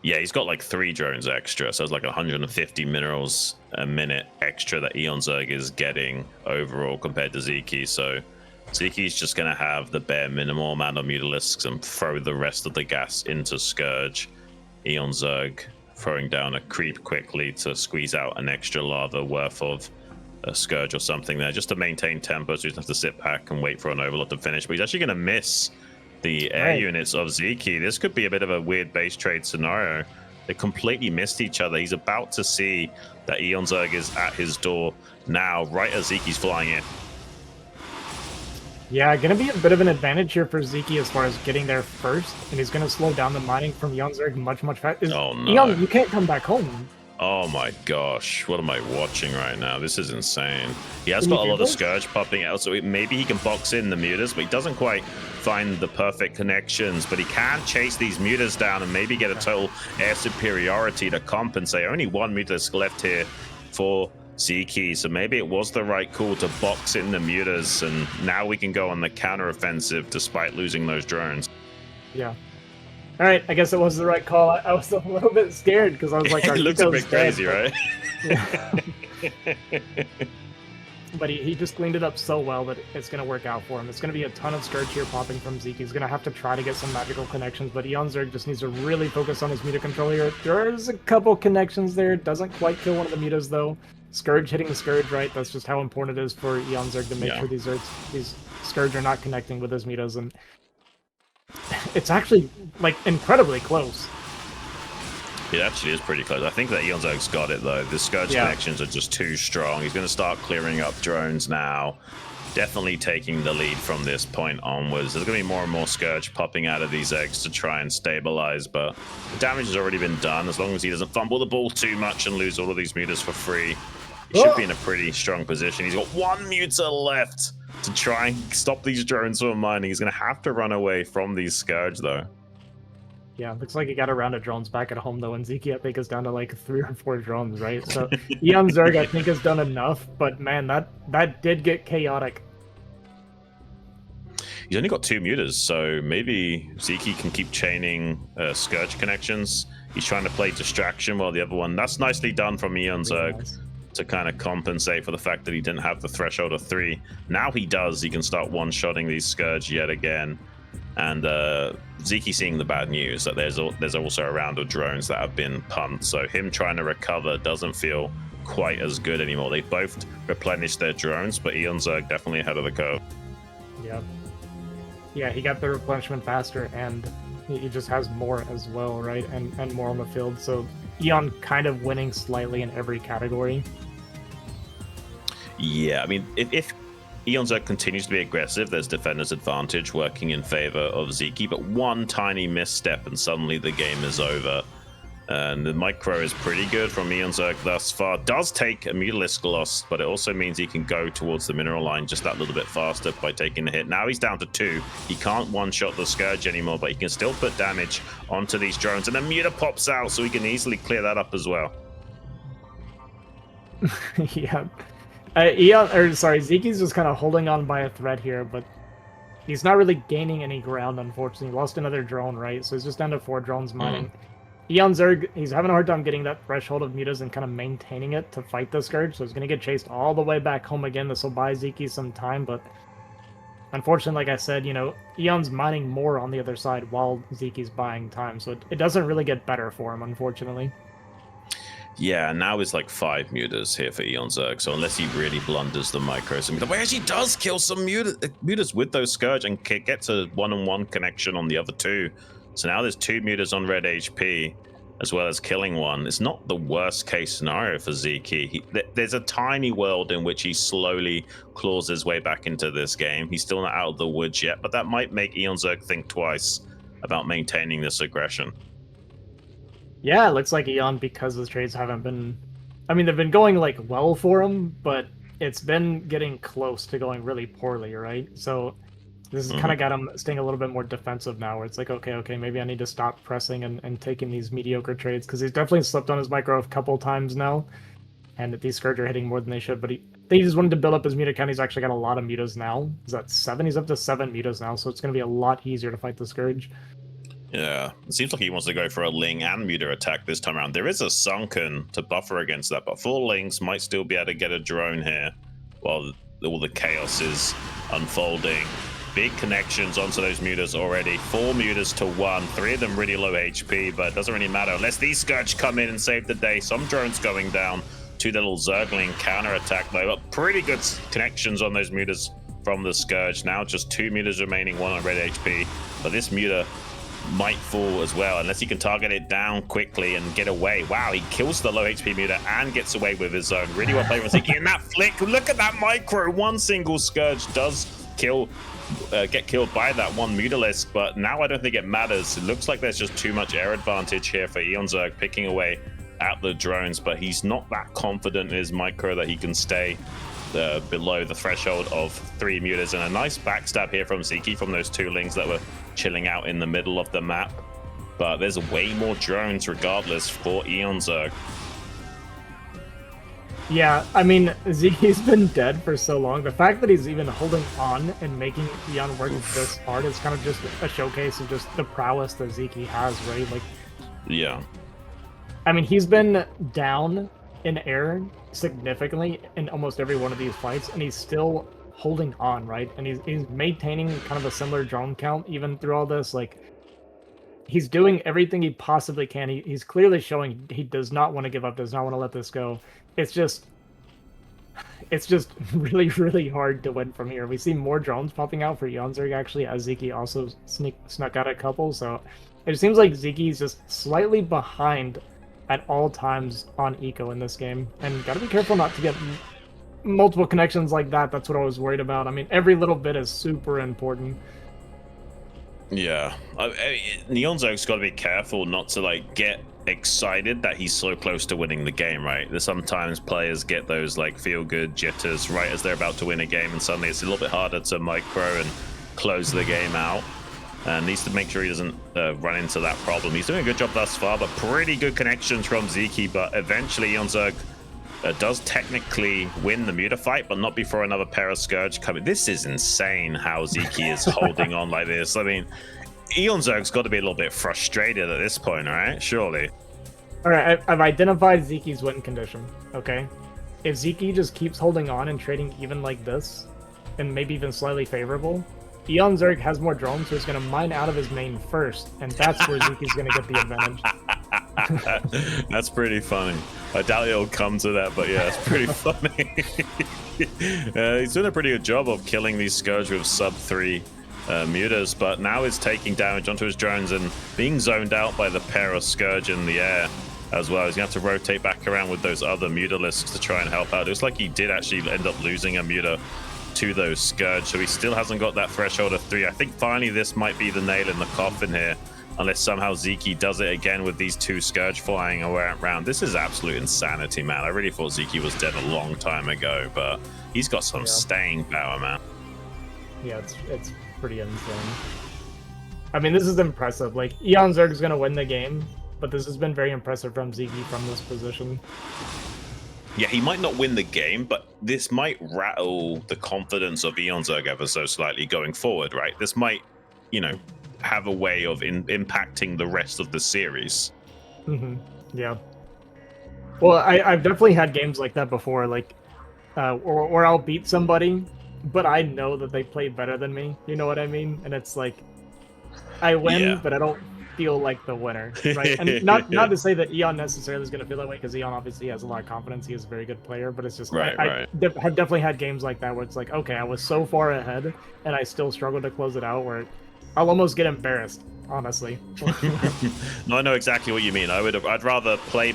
Yeah, he's got like 3 drones extra, so it's like 150 minerals a minute extra that eOnzErG is getting overall compared to Sziky. So Ziky's just going to have the bare minimal amount of Mutalisks and throw the rest of the gas into Scourge. eOnzErG throwing down a creep quickly to squeeze out an extra lava worth of a Scourge or something there, just to maintain tempo, so he doesn't have to sit back and wait for an Overlord to finish. But he's actually going to miss the air units of Sziky. This could be a bit of a weird base trade scenario. They completely missed each other. He's about to see that eOnzErG is at his door now, right as Ziky's flying in. Yeah, gonna be a bit of an advantage here for Sziky as far as getting there first, and he's gonna slow down the mining from eOnzErG much, much faster. Oh no! Eon, you can't come back home. Oh my gosh, what am I watching right now? This is insane. He has got a lot of Scourge popping out, so maybe he can box in the mutas, but he doesn't quite find the perfect connections. But he can chase these mutas down and maybe get a total air superiority to compensate. Only 1 mutalisk left here for Sziky, so maybe it was the right call to box in the mutas, and now we can go on the counter-offensive despite losing those drones. Yeah. All right, I guess it was the right call. I was a little bit scared because I was like, it looks a bit crazy, right? Yeah. But he just cleaned it up so well that it's going to work out for him. It's going to be a ton of Scourge here popping from Sziky. He's going to have to try to get some magical connections, but eOnzErG just needs to really focus on his muta control here. There's a couple connections there. Doesn't quite kill one of the mutas, though. Scourge hitting the Scourge, right? That's just how important it is for eOnzErG to make sure these Scourge are not connecting with his mutas, and it's actually, like, incredibly close. It actually is pretty close. I think that eOnzErG's got it, though. The Scourge connections are just too strong. He's going to start clearing up drones now. Definitely taking the lead from this point onwards. There's going to be more and more Scourge popping out of these eggs to try and stabilize, but the damage has already been done. As long as he doesn't fumble the ball too much and lose all of these mutas for free, he should be in a pretty strong position. He's got 1 muta left to try and stop these drones from mining. He's going to have to run away from these Scourge, though. Yeah, looks like he got a round of drones back at home, though, and Sziky, I think, is down to like 3 or 4 drones, right? So eOnzErG, I think, has done enough, but man, that did get chaotic. He's only got 2 mutas, so maybe Sziky can keep chaining Scourge connections. He's trying to play distraction while the other one... That's nicely done from eOnzErG to kind of compensate for the fact that he didn't have the threshold of 3. Now he does. He can start one-shotting these Scourge yet again. And Sziky seeing the bad news that there's also a round of drones that have been pumped, so him trying to recover doesn't feel quite as good anymore. They both replenished their drones, but eOnzErG definitely ahead of the curve. Yeah, he got the replenishment faster, and he just has more as well, right? And more on the field, so Eon kind of winning slightly in every category. Yeah, I mean, if eOnzErG continues to be aggressive, there's defender's advantage working in favor of Sziky, but one tiny misstep and suddenly the game is over. And the micro is pretty good from eOnzErG thus far. Does take a mutalisk loss, but it also means he can go towards the mineral line just that little bit faster by taking the hit. Now he's down to 2. He can't one-shot the Scourge anymore, but he can still put damage onto these drones. And the muta pops out, so he can easily clear that up as well. Yeah. Sziky's just kind of holding on by a thread here, but he's not really gaining any ground, unfortunately. He lost another drone, right? So he's just down to 4 drones mining. eOnzErG, he's having a hard time getting that threshold of mutas and kind of maintaining it to fight the Scourge, so he's going to get chased all the way back home again. This will buy Sziky some time, but unfortunately, like I said, you know, Eon's mining more on the other side while Sziky's buying time, so it doesn't really get better for him, unfortunately. Yeah, now it's like 5 mutas here for eOnzErG, so unless he really blunders the micros, and he actually does kill some mutas with those Scourge and gets a one-on-one connection on the other 2. So now there's 2 mutas on red HP. as well as killing one. It's not the worst case scenario for Sziky. There's a tiny world in which he slowly claws his way back into this game. He's still not out of the woods yet, but that might make eOnzErG think twice about maintaining this aggression. Yeah, it looks like Eon, because his trades haven't been... I mean, they've been going, like, well for him, but it's been getting close to going really poorly, right? So this has kind of got him staying a little bit more defensive now, where it's like, okay, maybe I need to stop pressing and taking these mediocre trades, because he's definitely slipped on his micro a couple times now, and these Scourge are hitting more than they should, but he just wanted to build up his muta count. He's actually got a lot of mutas now. Is that 7? He's up to 7 mutas now, so it's going to be a lot easier to fight the Scourge. Yeah, it seems like he wants to go for a Ling and muta attack this time around. There is a Sunken to buffer against that, but 4 Lings might still be able to get a drone here while all the chaos is unfolding. Big connections onto those mutas already. 4 mutas to 1. 3 of them really low HP, but it doesn't really matter unless these Scourge come in and save the day. Some drones going down. 2 little Zergling counter attack though, but pretty good connections on those mutas from the Scourge. Now just 2 mutas remaining, 1 on red HP, but this muta might fall as well unless he can target it down quickly and get away. Wow, he kills the low HP muta and gets away with his own. Really well played from Sziky. And that flick, look at that micro. One single Scourge does get killed by that one Mutalisk, but now I don't think it matters. It looks like there's just too much air advantage here for eOnzErG picking away at the drones, but he's not that confident in his micro that he can stay below the threshold of 3 mutas. And a nice backstab here from Sziky from those 2 Lings that were chilling out in the middle of the map, but there's way more drones regardless for eOnzErG. Yeah, I mean, Sziky's been dead for so long. The fact that he's even holding on and making Eon work this hard is kind of just a showcase of just the prowess that Sziky has, right? Like, yeah. I mean, he's been down in air significantly in almost every one of these fights, and he's still holding on, right? And he's maintaining kind of a similar drone count even through all this. Like, he's doing everything he possibly can. He's clearly showing he does not want to give up, does not want to let this go. It's just really, really hard to win from here. We see more drones popping out for eOnzErG actually, as Sziky also snuck out a couple. So it seems like Sziky's just slightly behind at all times on eco in this game, and gotta be careful not to get multiple connections like that. That's what I was worried about. I mean, every little bit is super important. Yeah, eOnzErG's got to be careful not to like get excited that he's so close to winning the game, right? There's sometimes players get those like feel good jitters right as they're about to win a game, and suddenly it's a little bit harder to micro and close the game out, and needs to make sure he doesn't run into that problem. He's doing a good job thus far, but pretty good connections from Sziky. But eventually eOnzErG does technically win the muta fight, but not before another pair of Scourge coming. This is insane how Sziky is holding on like this. I mean, eOnzErG's got to be a little bit frustrated at this point, right? Surely. All right, I've identified Sziky's win condition, okay? If Sziky just keeps holding on and trading even like this, and maybe even slightly favorable, eOnzErG has more drones, so he's going to mine out of his main first, and that's where Sziky's going to get the advantage. That's pretty funny. I doubt it'll come to that, but yeah, it's pretty funny. He's doing a pretty good job of killing these Scourge with sub-3 mutas, but now he's taking damage onto his drones and being zoned out by the pair of Scourge in the air as well. He's going to have to rotate back around with those other Mutalisks to try and help out. It looks like he did actually end up losing a muta to those Scourge, so he still hasn't got that threshold of 3. I think finally this might be the nail in the coffin here, unless somehow Sziky does it again with these 2 Scourge flying around. This is absolute insanity, man. I really thought Sziky was dead a long time ago, but he's got some staying power, man. Yeah, it's pretty insane. I mean, this is impressive. Like, eOnzErG is going to win the game, but this has been very impressive from Sziky from this position. Yeah, he might not win the game, but this might rattle the confidence of eOnzErG ever so slightly going forward, right? This might, you know, have a way of impacting the rest of the series. Yeah. Well, I've definitely had games like that before, like, or I'll beat somebody, but I know that they play better than me. You know what I mean? And it's like, I win, but I don't feel like the winner, right? And not to say that Eon necessarily is going to feel that way, because Eon obviously has a lot of confidence. He is a very good player, but it's just I have definitely had games like that where it's like, okay, I was so far ahead and I still struggled to close it out, where I'll almost get embarrassed honestly. No, I know exactly what you mean. I'd rather play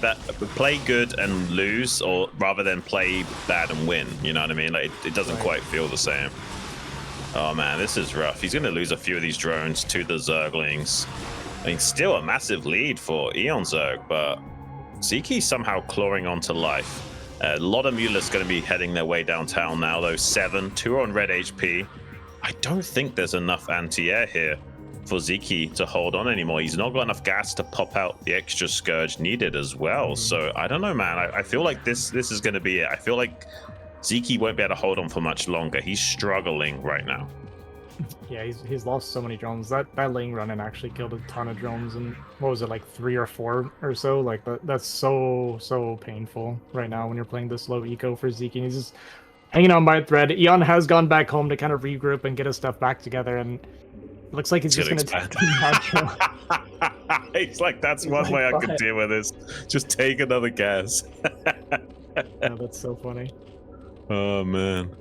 good and lose, or rather than play bad and win. You know what I mean? Like it doesn't quite feel the same. Oh man, this is rough. He's gonna lose a few of these drones to the Zerglings. I mean, still a massive lead for eOnzErG, but Sziky somehow clawing onto life. A lot of Mulists going to be heading their way downtown now, though. 7, 2 on red HP. I don't think there's enough anti-air here for Sziky to hold on anymore. He's not got enough gas to pop out the extra Scourge needed as well. So I don't know, man. I feel like this is going to be it. I feel like Sziky won't be able to hold on for much longer. He's struggling right now. Yeah, he's lost so many drones. That lane run-in actually killed a ton of drones, and what was it, like 3 or 4 or so? Like that's so painful right now when you're playing this low eco for Sziky. He's just hanging on by a thread. Eon has gone back home to kind of regroup and get his stuff back together, and it looks like he's just gonna take He's like, that's one way I could deal with this. Just take another gas. Oh, that's so funny. Oh man.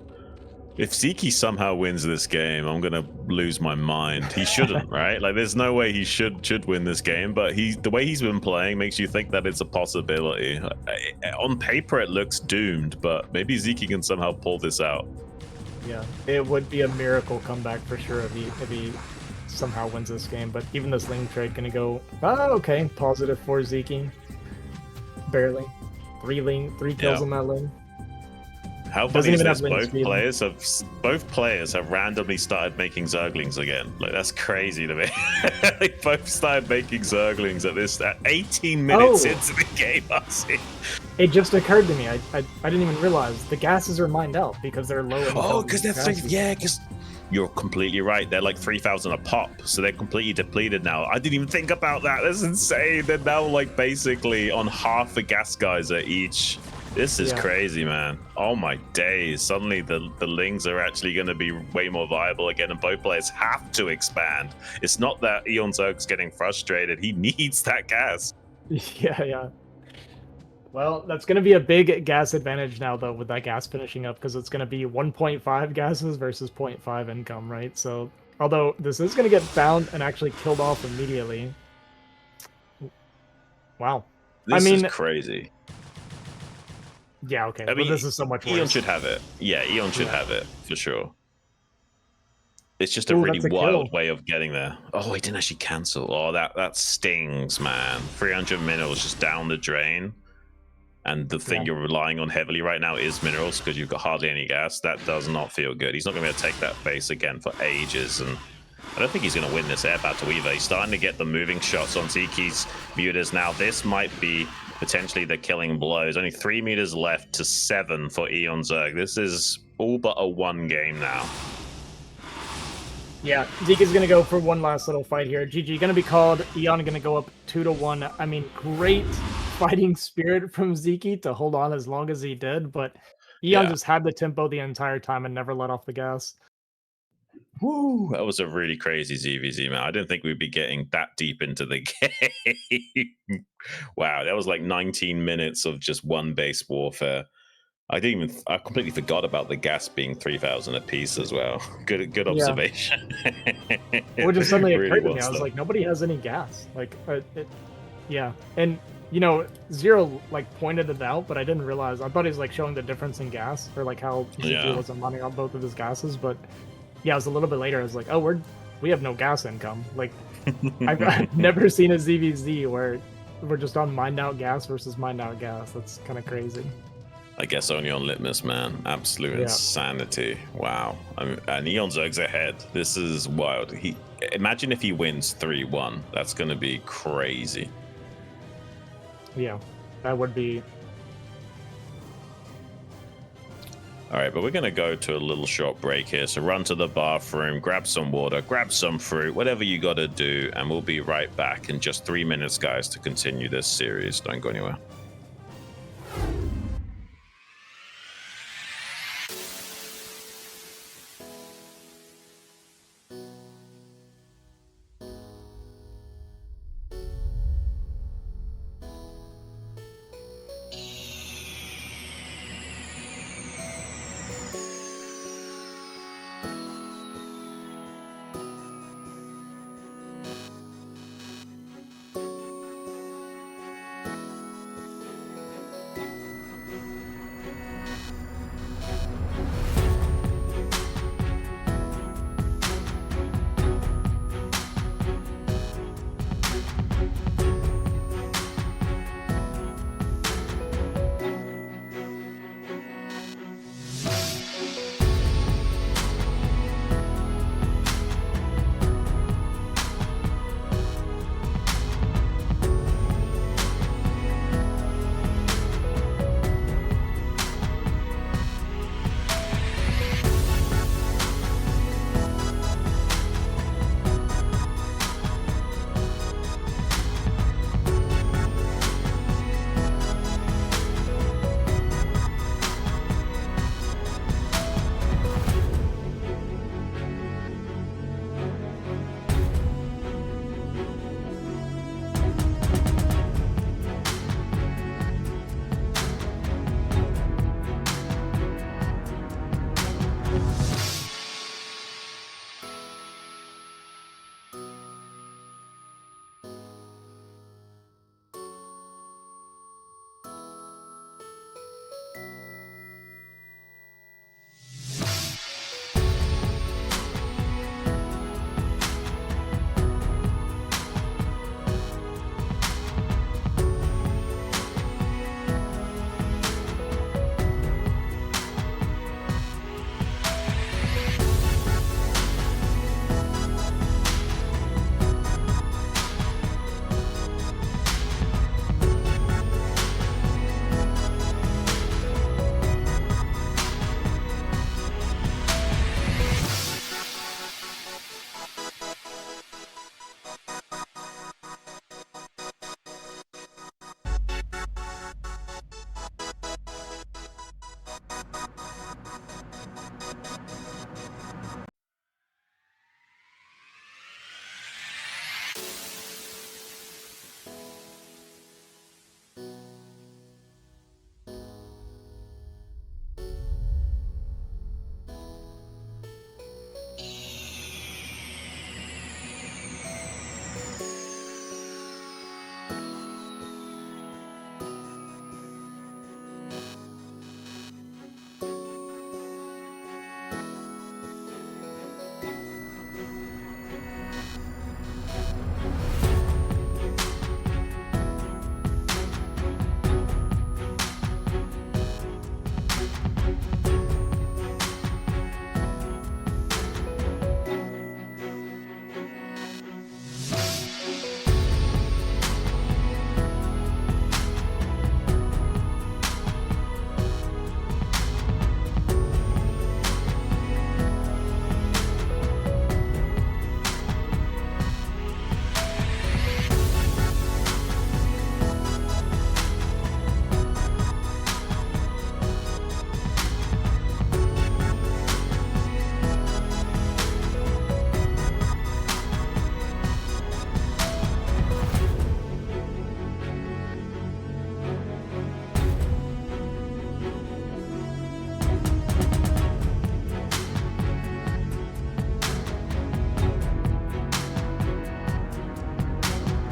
If Sziky somehow wins this game, I'm gonna lose my mind. He shouldn't, right? Like, there's no way he should win this game. But the way he's been playing makes you think that it's a possibility. On paper, it looks doomed, but maybe Sziky can somehow pull this out. Yeah, it would be a miracle comeback for sure if he somehow wins this game. But even this lane trade gonna go. Oh, okay, positive for Sziky. Barely. 3 kills on that lane. How funny is this? Both players have randomly started making Zerglings again. Like, that's crazy to me. They both started making Zerglings at 18 minutes into the game. It just occurred to me. I didn't even realize the gases are mined out because they're low. Because because you're completely right. They're like 3,000 a pop, so they're completely depleted now. I didn't even think about that. That's insane. They're now like basically on half the gas geyser each. This is crazy, man. Oh my days. Suddenly the Lings are actually going to be way more viable again, and both players have to expand. It's not that eOnzErG's getting frustrated. He needs that gas. Yeah. Well, that's going to be a big gas advantage now, though, with that gas finishing up, because it's going to be 1.5 gases versus 0.5 income, right? So, although this is going to get found and actually killed off immediately. Wow. This is crazy. Yeah, okay. I mean, this is so much worse. Eon should have it. Yeah, Eon should have it, for sure. It's just a really wild way of getting there. Oh, he didn't actually cancel. Oh, that stings, man. 300 minerals just down the drain. And the thing you're relying on heavily right now is minerals, because you've got hardly any gas. That does not feel good. He's not going to be able to take that base again for ages. And I don't think he's going to win this air battle either. He's starting to get the moving shots on Sziky's mutas now. This might be potentially the killing blow. There's only 3 meters left to 7 for eOnzErG. This is all but a 1 game now. Yeah, Sziky's going to go for one last little fight here. GG going to be called. Eon going to go up 2-1. I mean, great fighting spirit from Sziky to hold on as long as he did, but Eon just had the tempo the entire time and never let off the gas. Woo, that was a really crazy ZVZ, man. I didn't think we'd be getting that deep into the game. Wow, that was like 19 minutes of just one base warfare. I completely forgot about the gas being 3,000 a piece as well. Good observation. What just suddenly occurred to me, I was like, nobody has any gas. Like, and you know, Zero like pointed it out, but I didn't realize. I thought he was like showing the difference in gas, or like how Sziky wasn't running on both of his gases, but. Yeah, it was a little bit later. I was like, oh, we have no gas income. Like, I've never seen a ZVZ where we're just on mined out gas versus mined out gas. That's kind of crazy. I guess only on Litmus, man. Absolute insanity. Wow. And eOnzErG's ahead. This is wild. Imagine if he wins 3-1. That's going to be crazy. Yeah, that would be. All right, but we're going to go to a little short break here. So run to the bathroom, grab some water, grab some fruit, whatever you got to do. And we'll be right back in just 3 minutes, guys, to continue this series. Don't go anywhere.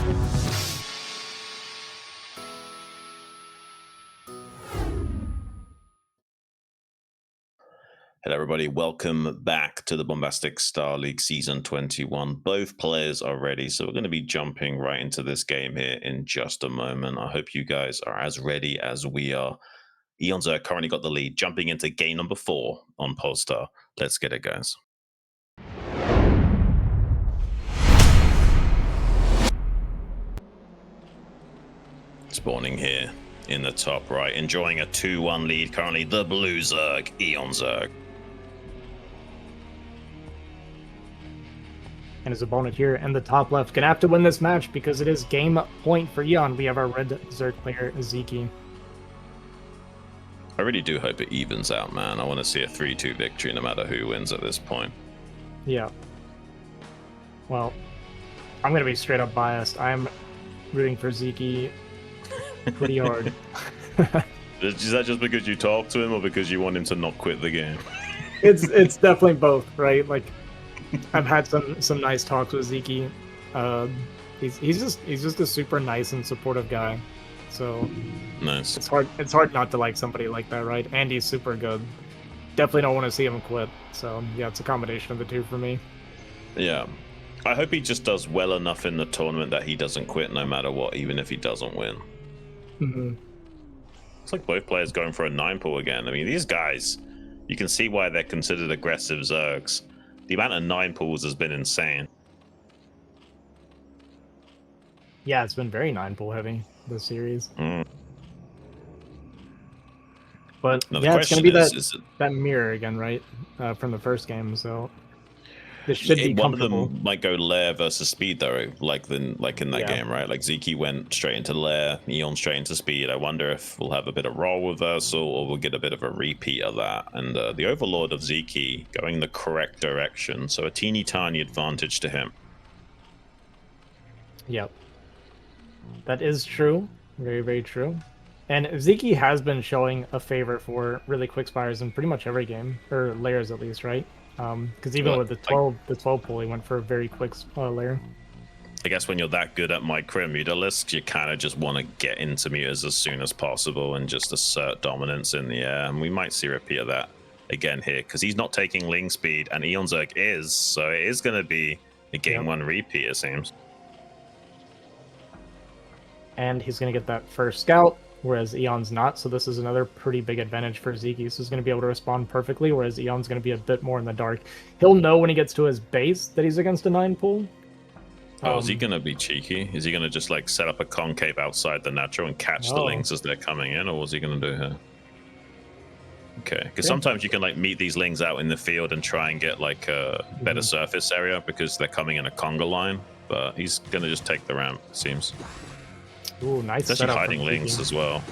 Hello everybody, welcome back to the Bombastic StarLeague Season 21. Both players are ready, so we're going to be jumping right into this game here in just a moment. I hope you guys are as ready as we are. eOnzErG currently got the lead, jumping into game number 4 on Polestar. Let's get it, guys. Spawning here in the top right, enjoying a 2-1 lead currently, the blue Zerg, eOnzErG. And his opponent here in the top left gonna have to win this match because it is game point for Eon. We have our red Zerg player, Sziky. I really do hope it evens out, man. I want to see a 3-2 victory no matter who wins at this point. Yeah. Well, I'm gonna be straight up biased. I'm rooting for Sziky pretty hard. Is that just because you talk to him or because you want him to not quit the game? It's definitely both, right? Like, I've had some nice talks with Sziky. He's just a super nice and supportive guy. So nice. It's hard not to like somebody like that, right? And he's super good. Definitely don't want to see him quit. So yeah, it's a combination of the two for me. Yeah. I hope he just does well enough in the tournament that he doesn't quit no matter what, even if he doesn't win. Mm-hmm. It's like both players going for a 9-pull again. I mean, these guys, you can see why they're considered aggressive Zergs. The amount of 9-pulls has been insane. Yeah, it's been very 9-pull heavy this series. But yeah, it's gonna be that mirror again, right? From the first game, so this should be comfortable. One of them might go lair versus speed though, like in that game, right? Like Sziky went straight into lair, Eon straight into speed. I wonder if we'll have a bit of role reversal or we'll get a bit of a repeat of that. And the Overlord of Sziky going the correct direction, so a teeny tiny advantage to him. Yep, that is true. Very, very true. And Sziky has been showing a favor for really quick spires in pretty much every game, or layers at least, right? Because even with the 12 pull, he went for a very quick layer. I guess when you're that good at micro mutalisks, you kind of just want to get into mutas as soon as possible and just assert dominance in the air. And we might see a repeat of that again here because he's not taking Ling speed and eOnzErG is, so it is going to be a game 1 repeat, it seems. And he's going to get that first scout, whereas Eon's not, so this is another pretty big advantage for Sziky. So he's going to be able to respond perfectly, whereas Eon's going to be a bit more in the dark. He'll know when he gets to his base that he's against a 9-pull. Oh, is he going to be cheeky? Is he going to just like set up a concave outside the natural and catch the lings as they're coming in, or what's he going to do here? Okay, because sometimes you can like meet these lings out in the field and try and get like a better surface area because they're coming in a conga line, but he's going to just take the ramp, it seems. Ooh, nice. He's actually hiding lings as well.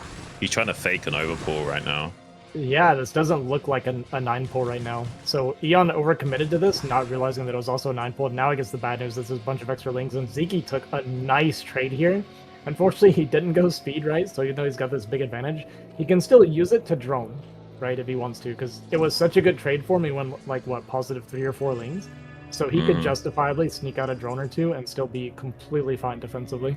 He's trying to fake an overpull right now. Yeah, this doesn't look like a 9-pull right now. So Eon overcommitted to this, not realizing that it was also a 9-pull. Now he gets the bad news. There's a bunch of extra lings, and Sziky took a nice trade here. Unfortunately, he didn't go speed, right? So even though he's got this big advantage, he can still use it to drone, right, if he wants to, because it was such a good trade for him. He went, like, what, positive 3 or 4 lings? So he could justifiably sneak out a drone or 2 and still be completely fine defensively.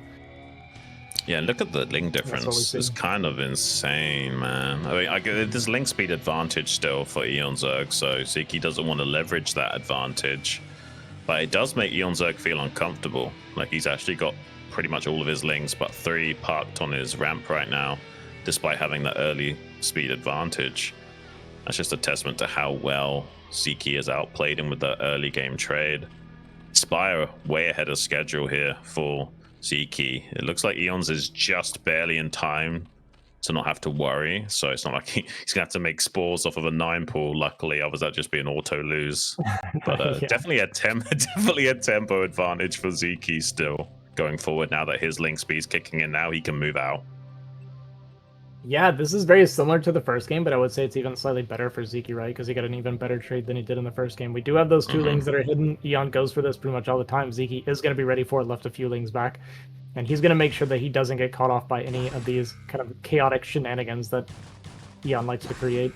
Yeah, look at the ling difference. It's kind of insane, man. I mean, there's ling speed advantage still for eOnzErG, so Sziky doesn't want to leverage that advantage. But it does make eOnzErG feel uncomfortable. Like, he's actually got pretty much all of his lings, but 3 parked on his ramp right now, despite having that early speed advantage. That's just a testament to how well Sziky has outplayed him with that early game trade. Spire way ahead of schedule here for Sziky. It looks like eOnz is just barely in time to not have to worry, so it's not like he's gonna have to make spores off of a 9-pull. Luckily, otherwise that'd just be an auto lose. But definitely a tempo advantage for Sziky still going forward. Now that his ling speed's kicking in, now he can move out. Yeah, this is very similar to the first game, but I would say it's even slightly better for Sziky, right? Because he got an even better trade than he did in the first game. We do have those 2 lings that are hidden. Eon goes for this pretty much all the time. Sziky is going to be ready for it, left a few lings back. And he's going to make sure that he doesn't get caught off by any of these kind of chaotic shenanigans that Eon likes to create.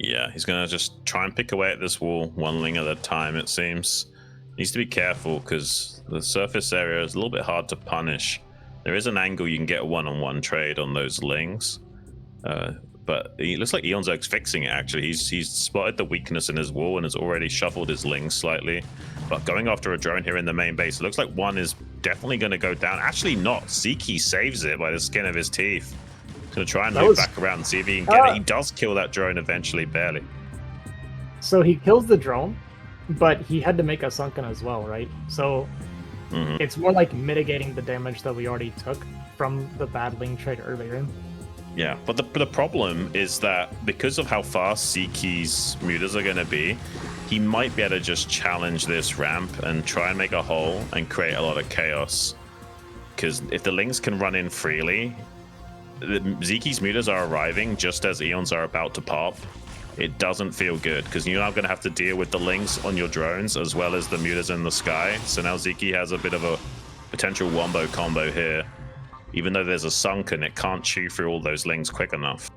Yeah, he's going to just try and pick away at this wall, 1 ling at a time, it seems. Needs to be careful because the surface area is a little bit hard to punish. There is an angle you can get a one-on-one trade on those lings, but it looks like eOnzErG's fixing it. Actually, he's spotted the weakness in his wall and has already shuffled his lings slightly. But going after a drone here in the main base, it looks like one is definitely going to go down. Actually, not. Sziky saves it by the skin of his teeth. He's going to try and move back around and see if he can get it. He does kill that drone eventually, barely. So he kills the drone, but he had to make a sunken as well, right? So it's more like mitigating the damage that we already took from the bad ling trade earlier. Yeah, but the problem is that because of how fast Sziky's mutas are going to be, he might be able to just challenge this ramp and try and make a hole and create a lot of chaos. Because if the lings can run in freely, Sziky's mutas are arriving just as eons are about to pop. It doesn't feel good because you're now going to have to deal with the lings on your drones as well as the mutas in the sky. So now Sziky has a bit of a potential wombo combo here. Even though there's a sunken, it can't chew through all those lings quick enough.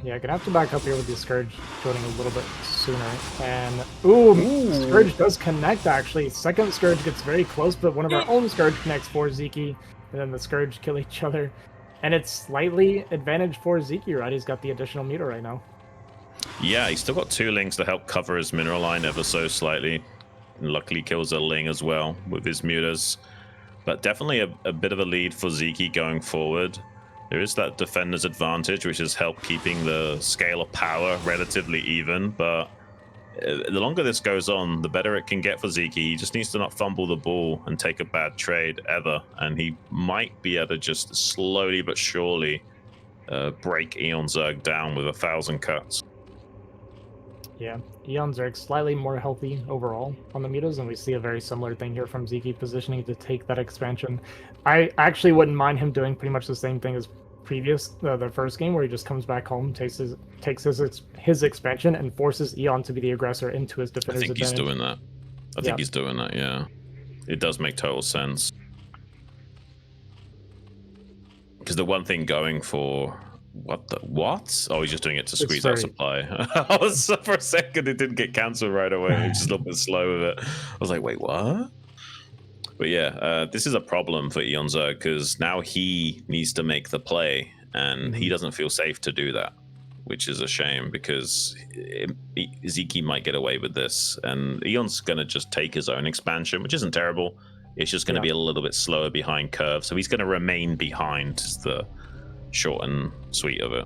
Yeah, gonna have to back up here with the Scourge joining a little bit sooner. And ooh, Scourge does connect actually. Second Scourge gets very close, but one of our own Scourge connects for Sziky, and then the Scourge kill each other. And it's slightly advantage for Sziky, right? He's got the additional muta right now. Yeah, he's still got two lings to help cover his mineral line ever so slightly. And luckily kills a ling as well with his mutas. But definitely a bit of a lead for Sziky going forward. There is that defender's advantage, which has helped keeping the scale of power relatively even. But the longer this goes on, the better it can get for Sziky. He just needs to not fumble the ball and take a bad trade ever. And he might be able to just slowly but surely break eOnzErG down with 1,000 cuts. Yeah, eOnzErG slightly more healthy overall on the mutas, and we see a very similar thing here from Sziky positioning to take that expansion. I actually wouldn't mind him doing pretty much the same thing as the first game, where he just comes back home, takes his expansion, and forces Eon to be the aggressor into his defender's advantage. I think he's doing that. I think he's doing that, yeah. It does make total sense. Because the one thing going for... What? Oh, he's just doing it to squeeze out supply. For a second, it didn't get cancelled right away. It was just a little bit slow with it. I was like, wait, what? But yeah, this is a problem for eOnzErG because now he needs to make the play, and he doesn't feel safe to do that, which is a shame because Sziky might get away with this, and Eon's going to just take his own expansion, which isn't terrible. It's just going to be a little bit slower behind curve, so he's going to remain behind. Is the short and sweet of it.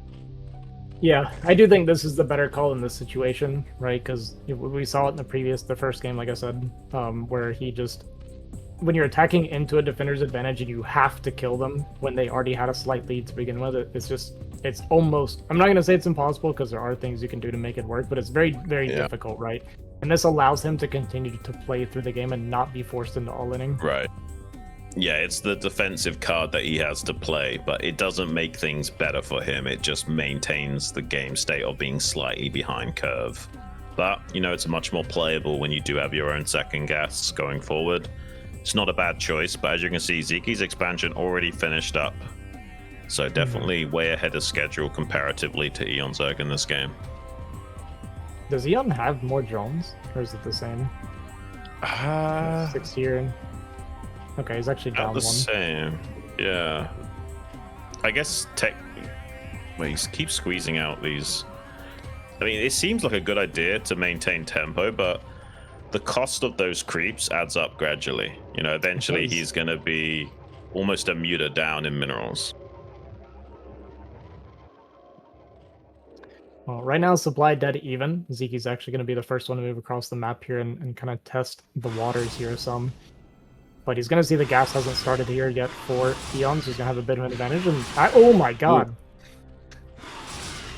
Yeah, I do think this is the better call in this situation, right? Because we saw it in the first game, like I said, where he just, when you're attacking into a defender's advantage and you have to kill them when they already had a slight lead to begin with, it's almost, I'm not going to say it's impossible because there are things you can do to make it work, but it's very, very difficult, right? And this allows him to continue to play through the game and not be forced into all-inning. Right. Yeah, it's the defensive card that he has to play, but it doesn't make things better for him. It just maintains the game state of being slightly behind curve. But, you know, it's much more playable when you do have your own second gas going forward. It's not a bad choice, but as you can see, Sziky's expansion already finished up. So definitely way ahead of schedule comparatively to eOnzErG in this game. Does Eon have more drones, or is it the same? 6 here. Okay, he's actually down one. Same, yeah. I guess he keeps squeezing out these. I mean, it seems like a good idea to maintain tempo, but the cost of those creeps adds up gradually. You know, eventually he's going to be almost a muta down in minerals. Well, right now, supply dead even. Sziky's actually going to be the first one to move across the map here and kind of test the waters here some. But he's going to see the gas hasn't started here yet for Eon, so he's going to have a bit of an advantage. And oh my god! Ooh.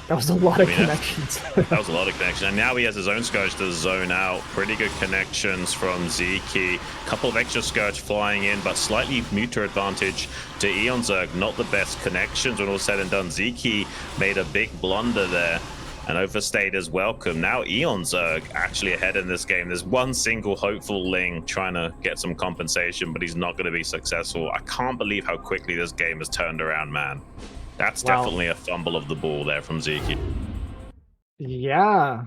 That was a lot of connections. That was a lot of connections. And now he has his own Scourge to zone out. Pretty good connections from Sziky. Couple of extra Scourge flying in, but slightly muta advantage to eOnzErG. Not the best connections when all said and done. Sziky made a big blunder there and overstayed his welcome. Now eOnzErG actually ahead in this game. There's one single hopeful ling trying to get some compensation, but he's not going to be successful. I can't believe how quickly this game has turned around, man. That's definitely a fumble of the ball there from Sziky. Yeah.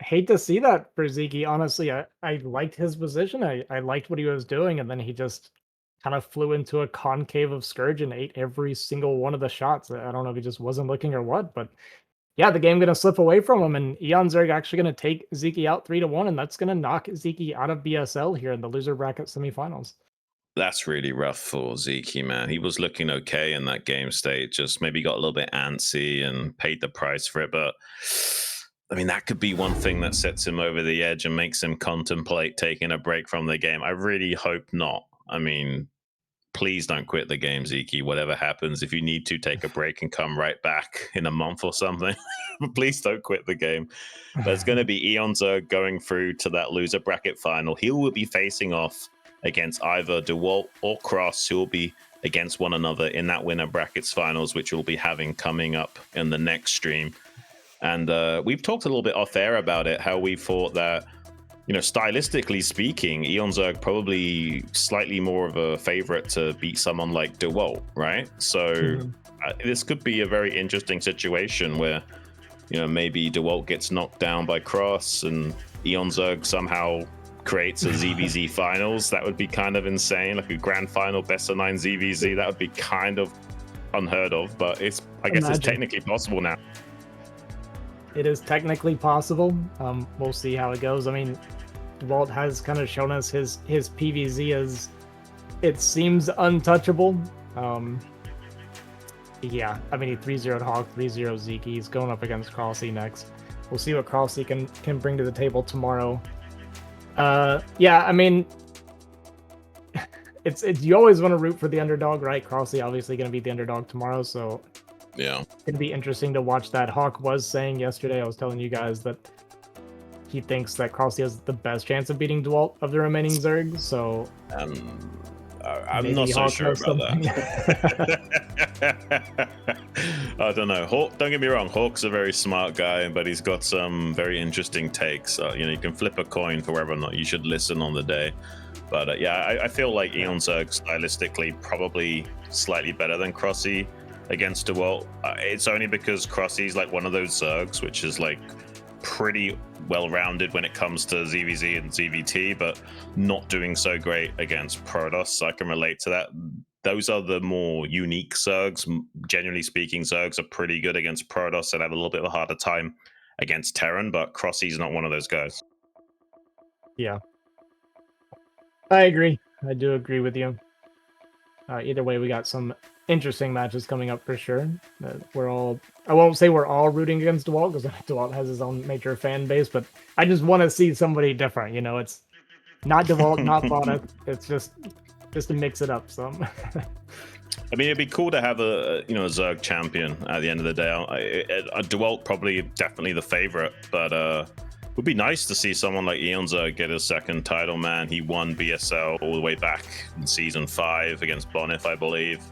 hate to see that for Sziky. Honestly, I liked his position. I liked what he was doing, and then he just kind of flew into a concave of Scourge and ate every single one of the shots. I don't know if he just wasn't looking or what, but yeah, the game gonna slip away from him, and eOnzErG actually gonna take Sziky out 3-1, and that's gonna knock Sziky out of BSL here in the loser bracket semifinals. That's really rough for Sziky, man. He was looking okay in that game state, just maybe got a little bit antsy and paid the price for it. But I mean, that could be one thing that sets him over the edge and makes him contemplate taking a break from the game. I really hope not. I mean, please don't quit the game, Sziky. Whatever happens, if you need to take a break and come right back in a month or something, please don't quit the game. But it's going to be eOnzErG going through to that loser bracket final. He will be facing off against either DeWalt or Cross, who will be against one another in that winner brackets finals, which we'll be having coming up in the next stream. And we've talked a little bit off air about it, how we thought that, you know, stylistically speaking, eOnzErG probably slightly more of a favorite to beat someone like DeWalt, right? So this could be a very interesting situation where, you know, maybe DeWalt gets knocked down by Cross and eOnzErG somehow creates a ZVZ finals. That would be kind of insane, like a grand final best of 9 ZVZ. That would be kind of unheard of, but I guess it's technically possible now. It is technically possible. We'll see how it goes. I mean, DeWalt has kind of shown us his PVZ as, it seems, untouchable. Yeah, I mean, he 3-0'd Hawk, 3-0 Sziky. He's going up against Crossy next. We'll see what Crossy can bring to the table tomorrow. Yeah, I mean, it's you always want to root for the underdog, right? Crossy obviously going to be the underdog tomorrow, so yeah, it's going to be interesting to watch that. Hawk was saying yesterday, I was telling you guys that he thinks that Crossy has the best chance of beating DeWalt of the remaining Zergs, so I'm not so sure about that. I don't know. Hawk, don't get me wrong, Hawk's a very smart guy, but he's got some very interesting takes. You know, you can flip a coin for whether or not you should listen on the day. But yeah, I feel like eOnzErG stylistically probably slightly better than Crossy against DeWalt. It's only because Crossy's like one of those Zergs, which is like pretty well-rounded when it comes to ZVZ and ZVT, but not doing so great against Protoss. So I can relate to that. Those are the more unique Zergs. Generally speaking, Zergs are pretty good against Protoss and have a little bit of a harder time against Terran, but Crossy's not one of those guys. Yeah. I agree. I do agree with you. Either way, we got some interesting matches coming up for sure. I won't say we're all rooting against DeWalt, because DeWalt has his own major fan base, but I just want to see somebody different. You know, it's not DeWalt, not Product. It's just to mix it up some. I mean, it'd be cool to have a Zerg champion at the end of the day. DeWalt probably definitely the favorite, but it would be nice to see someone like eOnzErG get his second title, man. He won BSL all the way back in Season 5 against Bonif, I believe.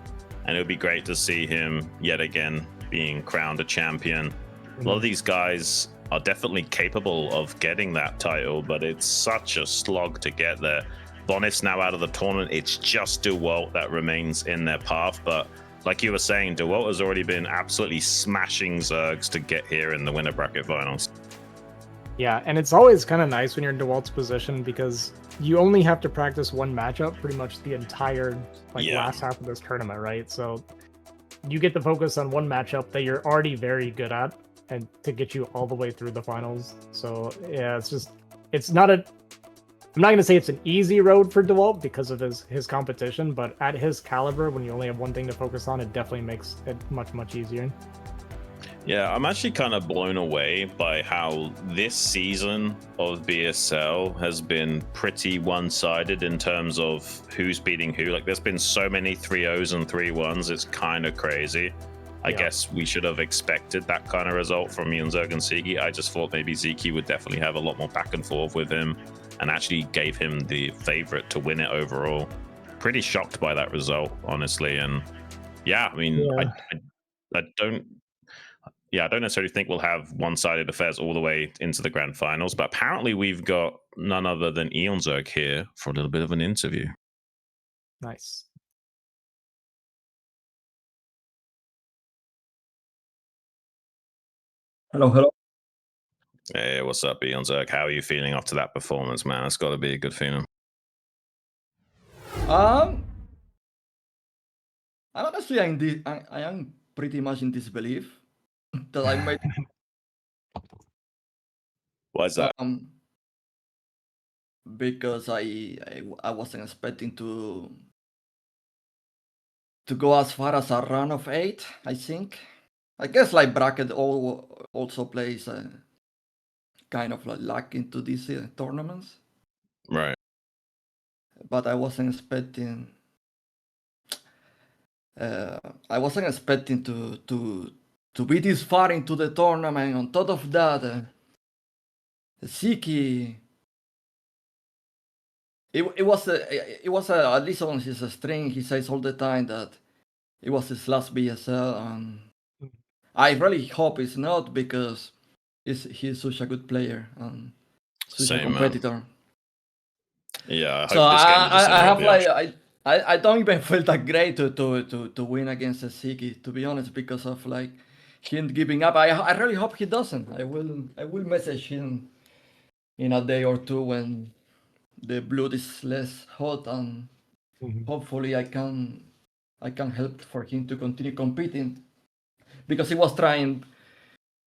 And it would be great to see him yet again being crowned a champion. A lot of these guys are definitely capable of getting that title, but it's such a slog to get there. Bonif's now out of the tournament. It's just DeWalt that remains in their path. But like you were saying, DeWalt has already been absolutely smashing Zergs to get here in the winner bracket finals. Yeah, and it's always kind of nice when you're in DeWalt's position, because you only have to practice one matchup pretty much the entire last half of this tournament, right? So you get to focus on one matchup that you're already very good at, and to get you all the way through the finals. So yeah, it's not I'm not going to say it's an easy road for DeWalt because of his competition, but at his caliber, when you only have one thing to focus on, it definitely makes it much, much easier. Yeah, I'm actually kind of blown away by how this season of BSL has been pretty one-sided in terms of who's beating who. Like, there's been so many 3-0s and 3-1s, it's kind of crazy. I guess we should have expected that kind of result from eOnzErG and Sziky. I just thought maybe Sziky would definitely have a lot more back and forth with him, and actually gave him the favorite to win it overall. Pretty shocked by that result, honestly. And yeah, I mean, I don't necessarily think we'll have one-sided affairs all the way into the grand finals, but apparently we've got none other than eOnzErG here for a little bit of an interview. Nice. Hello. Hey, what's up, eOnzErG? How are you feeling after that performance, man? It's got to be a good feeling. Honestly, I am pretty much in disbelief that I made. Why is that? Because I wasn't expecting to go as far as a run of 8. I think. I guess like bracket also plays kind of like luck into these tournaments. Right. But I wasn't expecting. I wasn't expecting to be this far into the tournament. On top of that, Sziky. It was at least on his string. He says all the time that it was his last BSL, and I really hope it's not, because he's such a good player and such a competitor. Man. Yeah, I hope so this game is the same. I have like I don't even feel that great to win against Sziky, to be honest, because of like him giving up. I really hope he doesn't. I will message him in a day or two when the blood is less hot, and hopefully I can help for him to continue competing, because he was training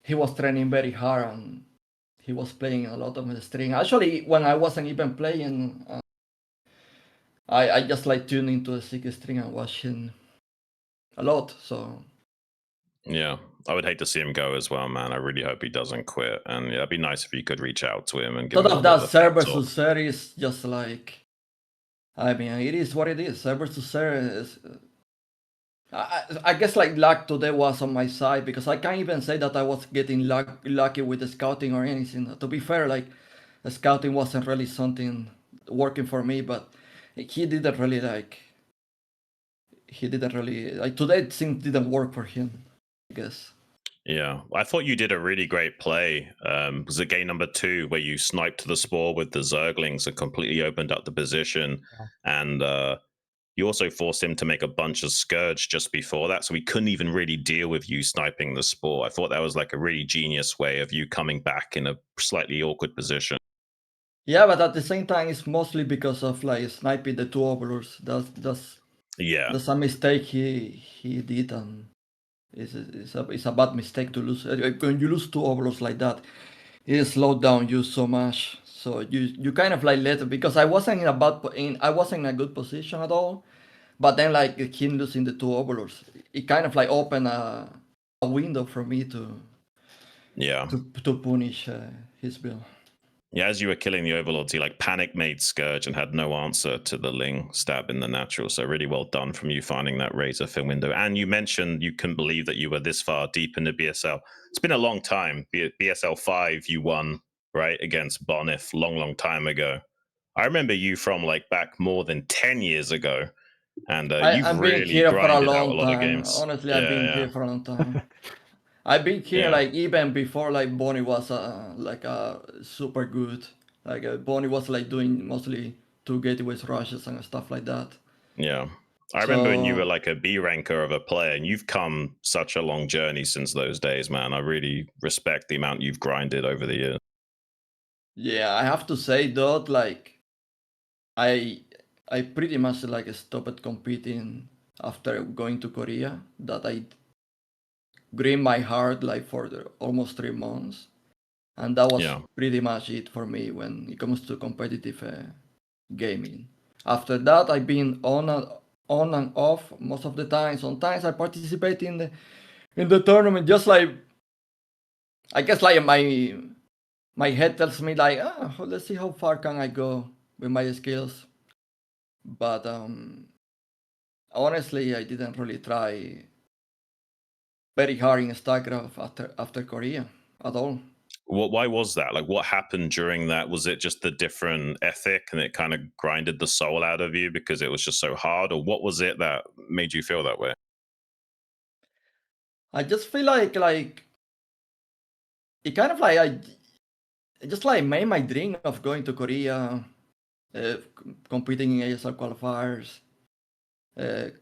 very hard, and he was playing a lot of the string. Actually, when I wasn't even playing, I just like tuned into the Sziky string and watching a lot. So yeah, I would hate to see him go as well, man. I really hope he doesn't quit, and yeah, it'd be nice if you could reach out to him and give him a that bit serve versus serve is just like, I mean, it is what it is. Serve versus serve is. I guess like luck today was on my side, because I can't even say that I was getting lucky with the scouting or anything. To be fair, like the scouting wasn't really something working for me, but he didn't really like today things didn't work for him, I guess. Yeah, I thought you did a really great play. Was it game number 2 where you sniped the spore with the Zerglings and completely opened up the position, and you also forced him to make a bunch of Scourge just before that, so he couldn't even really deal with you sniping the spore. I thought that was like a really genius way of you coming back in a slightly awkward position. Yeah, but at the same time, it's mostly because of like sniping the 2 overlords. That's a mistake he did, and it's a bad mistake to lose. When you lose 2 overlords like that, it slowed down you so much. So you kind of like let, because I wasn't in a good position at all. But then like him losing the 2 overlords, it kind of like opened a window for me to punish his build. Yeah, as you were killing the overlords, he like panic made Scourge and had no answer to the Ling stab in the natural. So really well done from you finding that razor thin window. And you mentioned you couldn't believe that you were this far deep in the BSL. It's been a long time. BSL 5 you won, right, against Bonif long time ago. I remember you from like back more than 10 years ago. And you've really grinded out a lot of games. Honestly, I've been here for a long time. I've been here like even before like Bonnie was like super good. Like Bonnie was like doing mostly 2 gateways rushes and stuff like that. Yeah. I remember when you were like a B ranker of a player, and you've come such a long journey since those days, man. I really respect the amount you've grinded over the years. Yeah, I have to say though, like I pretty much like stopped competing after going to Korea. That I grind my heart like for almost 3 months, and that was pretty much it for me when it comes to competitive gaming. After that, I've been on and off most of the time. Sometimes I participate in the tournament, just like I guess like my head tells me like, let's see how far can I go with my skills. But honestly, I didn't really try very hard in StarCraft after Korea at all. Why was that? Like, what happened during that? Was it just the different ethic and it kind of grinded the soul out of you because it was just so hard? Or what was it that made you feel that way? I just feel like it kind of like I just like made my dream of going to Korea, competing in ASL qualifiers,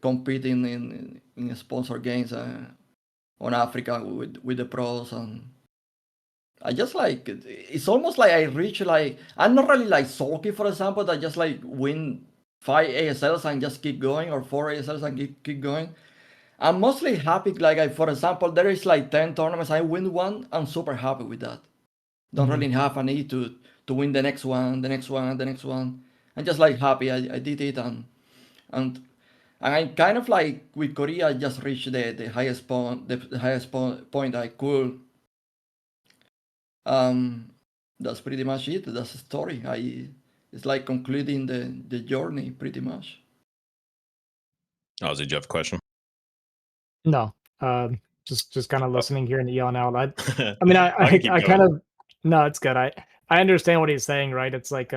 competing in sponsor games on Africa with the pros, and I just like it's almost like I reach like I'm not really like sulky, for example, that just like win 5 ASLs and just keep going, or 4 ASLs and keep going. I'm mostly happy. Like for example, there is like 10 tournaments. I win one. I'm super happy with that. Don't really have a need to win the next one, the next one, the next one. I'm just like happy I did it, and I kind of like with Korea, I just reached the highest point, the highest point I could. That's pretty much it. That's the story. It's like concluding the journey pretty much. Oh, did you have a question? No, just kind of listening here in eon out. I mean, I can keep I kind going. of no, it's good. I understand what he's saying, right? It's like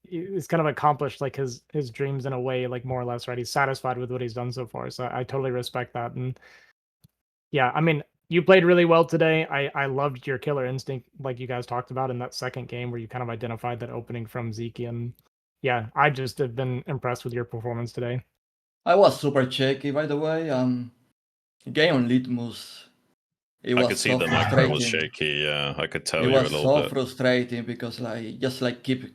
he's kind of accomplished like his dreams in a way, like more or less, right? He's satisfied with what he's done so far. So I totally respect that. And yeah, I mean, you played really well today. I loved your killer instinct, like you guys talked about in that second game where you kind of identified that opening from Sziky. And yeah, I just have been impressed with your performance today. I was super cheeky, by the way. Game on Litmus. It I was could see so the micro was frustrating. shaky. Yeah, I could tell It you a was little so bit. frustrating because like just like keep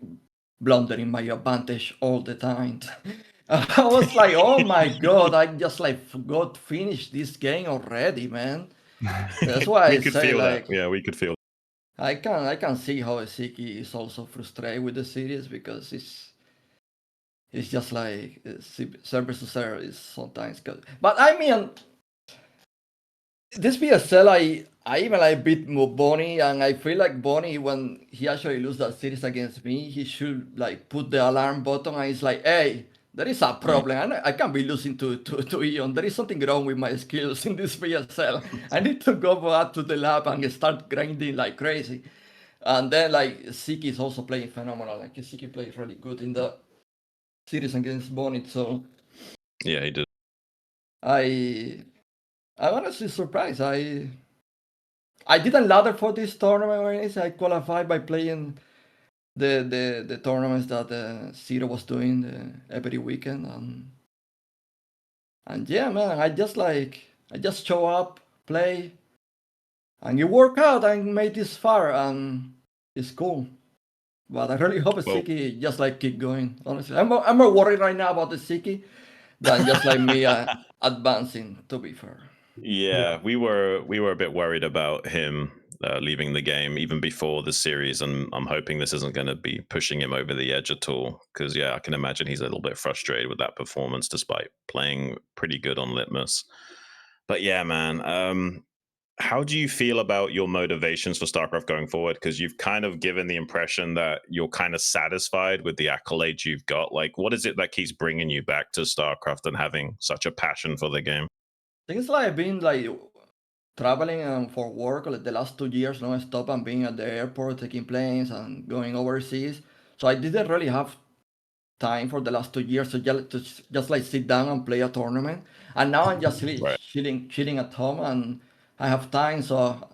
blundering my advantage all the time. I was like, oh my god, I just like forgot to finish this game already, man. That's why We I could say feel that. like Yeah, we could feel. I can see how Sziky is also frustrated with the series because it's just like server to server is sometimes good. But I mean, this BSL, I even like beat Bonnie, and I feel like Bonnie, when he actually lose that series against me, he should like put the alarm button and it's like, hey, there is a problem. I can't be losing to Eon. There is something wrong with my skills in this BSL. I need to go back to the lab and start grinding like crazy. And then like Sziky is also playing phenomenal. Like Sziky plays really good in the series against Bonnie. So Yeah, he did. I'm honestly surprised. I didn't ladder for this tournament or anything. I qualified by playing the tournaments that Zero was doing every weekend, and yeah, man, I just show up, play, and you work out and made this far, and it's cool. But I really hope Well, Sziky just like keep going. Honestly, I'm more worried right now about the Sziky than just like me advancing. To be fair. yeah, we were a bit worried about him leaving the game even before the series, and I'm hoping this isn't going to be pushing him over the edge at all. Because yeah, I can imagine he's a little bit frustrated with that performance, despite playing pretty good on Litmus. But yeah, man, how do you feel about your motivations for StarCraft going forward? Because you've kind of given the impression that you're kind of satisfied with the accolades you've got. Like, what is it that keeps bringing you back to StarCraft and having such a passion for the game? Things like I've been like traveling for work like the last 2 years non-stop and being at the airport, taking planes and going overseas. So I didn't really have time for the last 2 years to just like sit down and play a tournament. And now I'm just really Right. chilling at home and I have time. So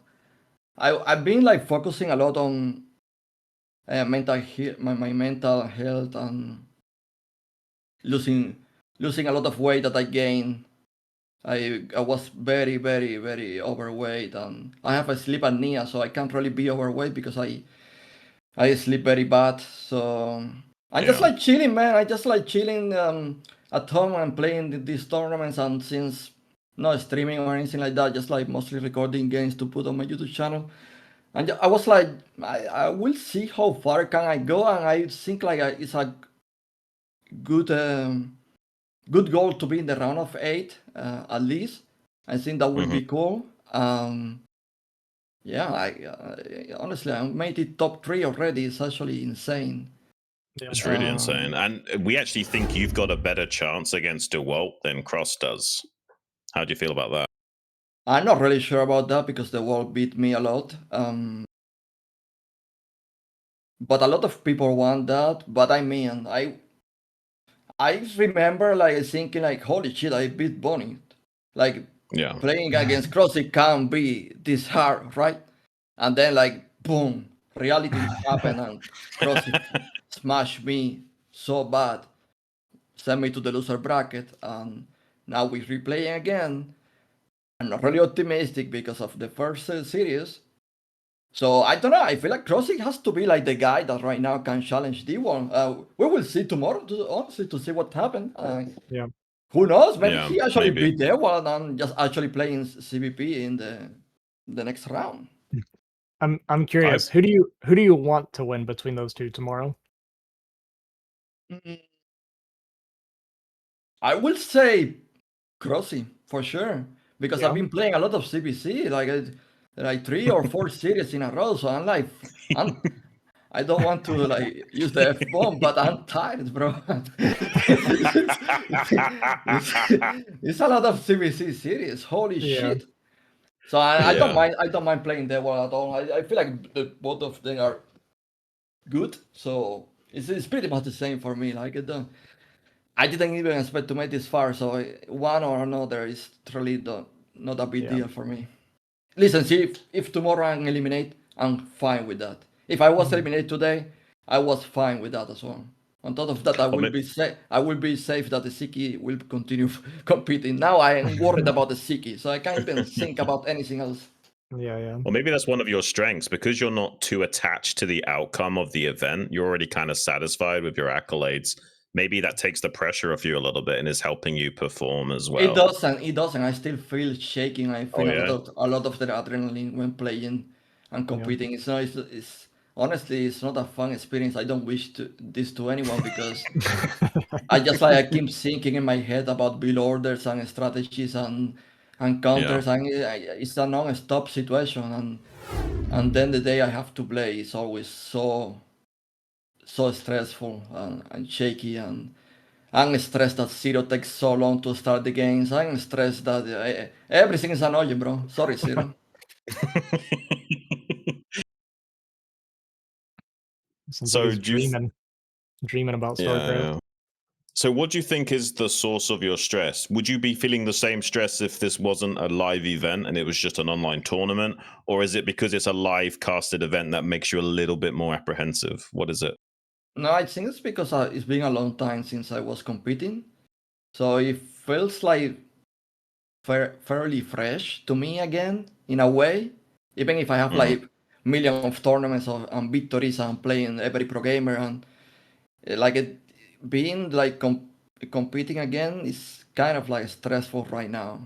I've been like focusing a lot on my mental health and losing a lot of weight that I gained. I was very, very, very overweight, and I have a sleep apnea, so I can't really be overweight because I sleep very bad. So I'm just Yeah. like chilling, man. I just like chilling at home and playing these tournaments, and since no streaming or anything like that, just like mostly recording games to put on my YouTube channel. And I was like, I will see how far can I go, and I think like it's a good. Good goal to be in the round of 8 at least. I think that would be cool. Yeah, honestly I made it top 3 already. It's actually insane. It's really insane. And we actually think you've got a better chance against DeWalt than Cross does. How do you feel about that? I'm not really sure about that because the world beat me a lot. But a lot of people want that. But I mean, I remember like thinking like, holy shit, I beat Bonnie. Like Yeah. playing against Cross, it can't be this hard, right? And then like boom, reality happened and Cross smashed me so bad, sent me to the loser bracket, and now we're replaying again. I'm not really optimistic because of the first series, So I don't know. I feel like Crossing has to be like the guy that right now can challenge D1. We will see tomorrow, honestly, to see what happened. Yeah. Who knows? Maybe Yeah, he actually maybe. beat D1 and just actually playing CVP in the next round. I'm curious. Who do you want to win between those two tomorrow? I will say Crossy for sure because I've Yeah. been playing a lot of CBC, like 3 or 4 series in a row. So I don't want to like use the F bomb, but I'm tired, bro. it's a lot of CBC series. Holy Yeah. shit! So I don't Yeah. mind. I don't mind playing that one at all. I feel like both of them are good. So it's pretty much the same for me. Like I didn't even expect to make this far. So one or another is really not a big Yeah. deal for me. Listen, see if tomorrow I'm eliminated, I'm fine with that. If I was eliminated today, I was fine with that as well. On top of that, I will be safe. I will be safe that the Sziky will continue competing. Now I am worried about the Sziky, so I can't even think about anything else. Yeah. Well, maybe that's one of your strengths because you're not too attached to the outcome of the event. You're already kind of satisfied with your accolades. Maybe that takes the pressure off you a little bit and is helping you perform as well. It doesn't. It doesn't. I still feel shaking. I feel yeah? a lot of the adrenaline when playing and competing. It's not. It's honestly, it's not a fun experience. I don't wish this to anyone because I keep thinking in my head about build orders and strategies and counters, and it's a non-stop situation. And then the day I have to play is always so stressful and shaky, and I'm stressed that Zero takes so long to start the games. I'm stressed that everything is annoying, bro. Sorry, Zero. Sounds like So he's dreaming about StarCraft. yeah. So what do you think is the source of your stress? Would you be feeling the same stress if this wasn't a live event and it was just an online tournament? Or is it because it's a live casted event that makes you a little bit more apprehensive? What is it? No, I think it's because it's been a long time since I was competing. So it feels like fairly fresh to me again, in a way. Even if I have like million of tournaments and victories and playing every pro gamer and like it being like competing again is kind of like stressful right now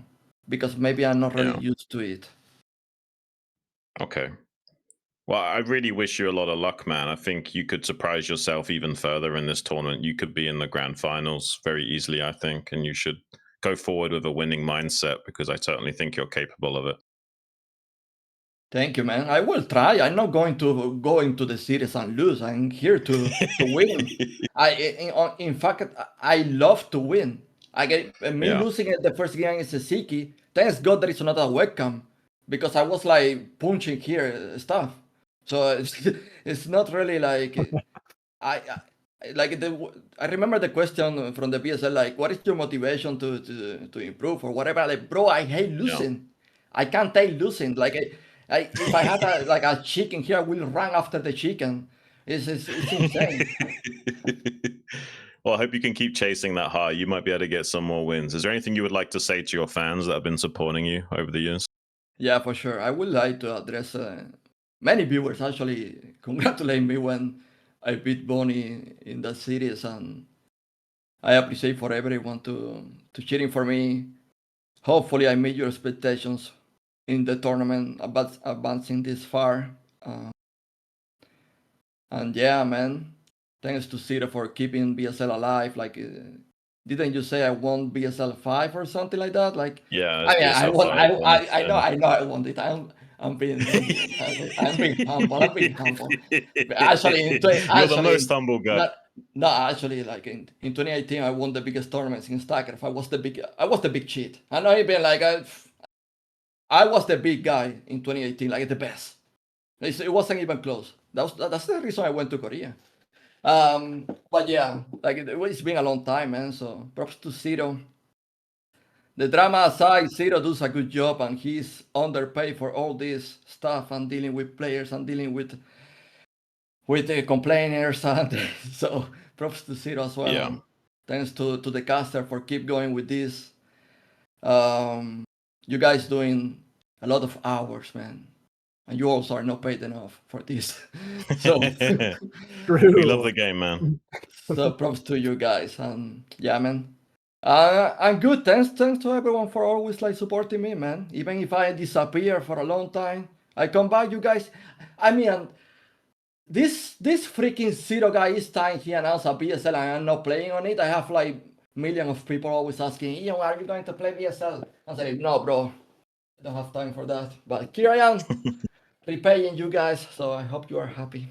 because maybe I'm not really used to it. Okay. Well, I really wish you a lot of luck, man. I think you could surprise yourself even further in this tournament. You could be in the grand finals very easily, I think, and you should go forward with a winning mindset because I certainly think you're capable of it. Thank you, man. I will try. I'm not going to go into the series and lose. I'm here to win. In fact, I love to win. I get me losing at the first game is Sziky. Thanks God there is not a webcam because I was like punching here stuff. So it's not really like I I remember the question from the BSL like, what is your motivation to improve or whatever? Like, bro, I hate losing. I can't take losing. Like, if I had a chicken here, I will run after the chicken. It's insane. Well, I hope you can keep chasing that high. You might be able to get some more wins. Is there anything you would like to say to your fans that have been supporting you over the years? Yeah, for sure. I would like to address many viewers actually congratulate me when I beat Bonnie in that series, and I appreciate for everyone to cheering for me. Hopefully, I meet your expectations in the tournament, advancing this far. And yeah, man, thanks to Zero for keeping BSL alive. Like, didn't you say I won BSL 5 or something like that? Like, Yeah, I mean, I BSL won. 5. I know I won it. I'm being humble. I'm being humble. But actually, You're the most humble guy. no, actually, like in 2018, I won the biggest tournaments in StarCraft. I was the big cheat. I know even like I was the big guy in 2018, like the best. It wasn't even close. That's the reason I went to Korea. But yeah, like it's been a long time, man. So props to Zero. The drama aside, Zero does a good job, and he's underpaid for all this stuff and dealing with players and dealing with the complainers, and so props to Zero as well. Yeah. And thanks to the caster for keep going with this. You guys doing a lot of hours, man. and you also are not paid enough for this. So, we love the game, man. So props to you guys, and yeah, man. I'm good. Thanks to everyone for always like supporting me, man. Even if I disappear for a long time, I come back, you guys. I mean, this freaking Zero guy is time he announced a BSL and I'm not playing on it. I have like millions of people always asking, Ian, are you going to play BSL? I say, no, bro, I don't have time for that. But here I am, repaying you guys. So I hope you are happy.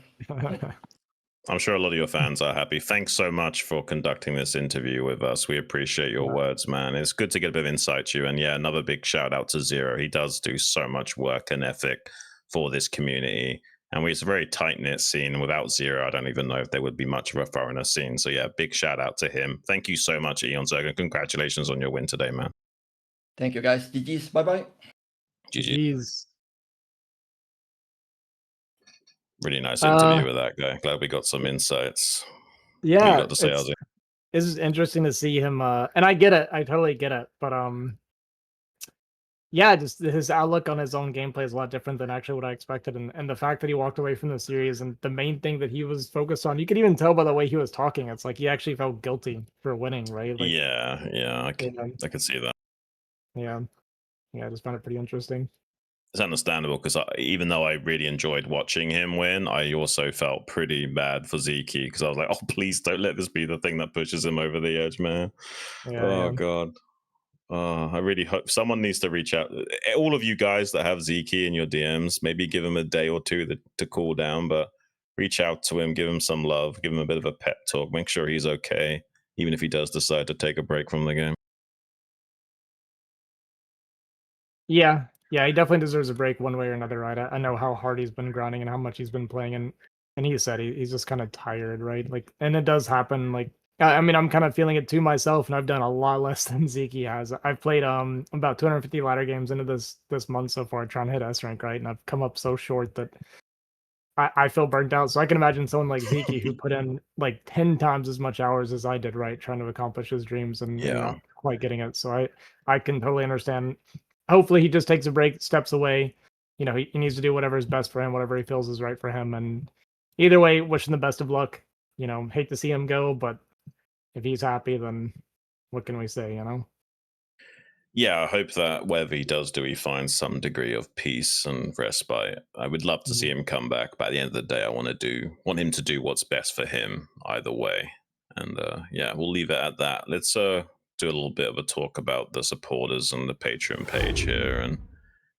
I'm sure a lot of your fans are happy. Thanks so much for conducting this interview with us. We appreciate your words, man. It's good to get a bit of insight to you. And yeah, another big shout out to Zero. He does do so much work and ethic for this community. And it's a very tight-knit scene. Without Zero, I don't even know if there would be much of a foreigner scene. So yeah, big shout out to him. Thank you so much, eOnzErG, and congratulations on your win today, man. Thank you, guys. GG's. Bye-bye. GG's. Really nice interview with that guy. Glad we got some insights. Yeah, what you got to say, Ozzy? It's interesting to see him, and I get it. I totally get it. But yeah, just his outlook on his own gameplay is a lot different than actually what I expected, and the fact that he walked away from the series and the main thing that he was focused on, you could even tell by the way he was talking. It's like he actually felt guilty for winning, right? Like, yeah, I could see that. Yeah, I just found it pretty interesting. It's understandable because even though I really enjoyed watching him win, I also felt pretty bad for Sziky because I was like, oh, please don't let this be the thing that pushes him over the edge, man. God. I really hope someone needs to reach out. All of you guys that have Sziky in your DMs, maybe give him a day or two to cool down, but reach out to him, give him some love, give him a bit of a pep talk, make sure he's okay, even if he does decide to take a break from the game. Yeah, he definitely deserves a break one way or another, right? I know how hard he's been grinding and how much he's been playing, and he said he's just kind of tired, right? Like, and it does happen. Like, I mean, I'm kind of feeling it too myself, and I've done a lot less than Sziky has. I've played about 250 ladder games into this month so far, trying to hit S rank, right? And I've come up so short that I feel burnt out. So I can imagine someone like Sziky who put in like 10 times as much hours as I did, right, trying to accomplish his dreams and not quite getting it. So I can totally understand. Hopefully he just takes a break, steps away. You know, he needs to do whatever is best for him, whatever he feels is right for him. And either way, wishing the best of luck. You know, hate to see him go, but if he's happy, then what can we say, you know? Yeah, I hope that whatever he does do, he finds some degree of peace and respite. I would love to see him come back, but at the end of the day, I want him to do what's best for him either way. And yeah, we'll leave it at that. Let's do a little bit of a talk about the supporters and the Patreon page here and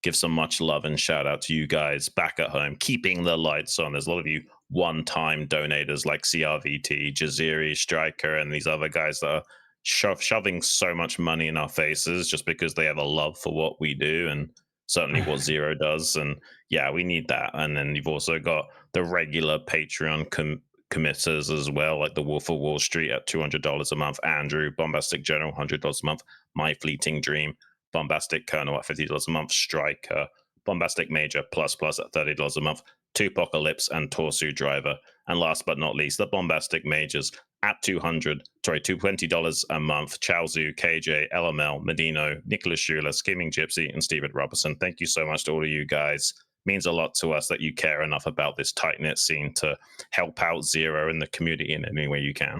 give some much love and shout out to you guys back at home, keeping the lights on. There's a lot of you one-time donators like CRVT, jziriy, Striker, and these other guys that are shoving so much money in our faces just because they have a love for what we do and certainly what Zero does. And yeah, we need that. And then you've also got the regular Patreon committers as well, like the Wolf of Wall Street at $200 a month, Andrew, Bombastic General, $100 a month, My Fleeting Dream, Bombastic Colonel at $50 a month, Striker, Bombastic Major plus at $30 a month, Tupocalypse and Torsu Driver. And last but not least, the Bombastic Majors at $20 a month, Chaosu, KJ, LML, Medino, Nicholas Schuler, Skimming Gypsy, and Steven Robertson. Thank you so much to all of you guys. Means a lot to us that you care enough about this tight-knit scene to help out Zero in the community in any way you can.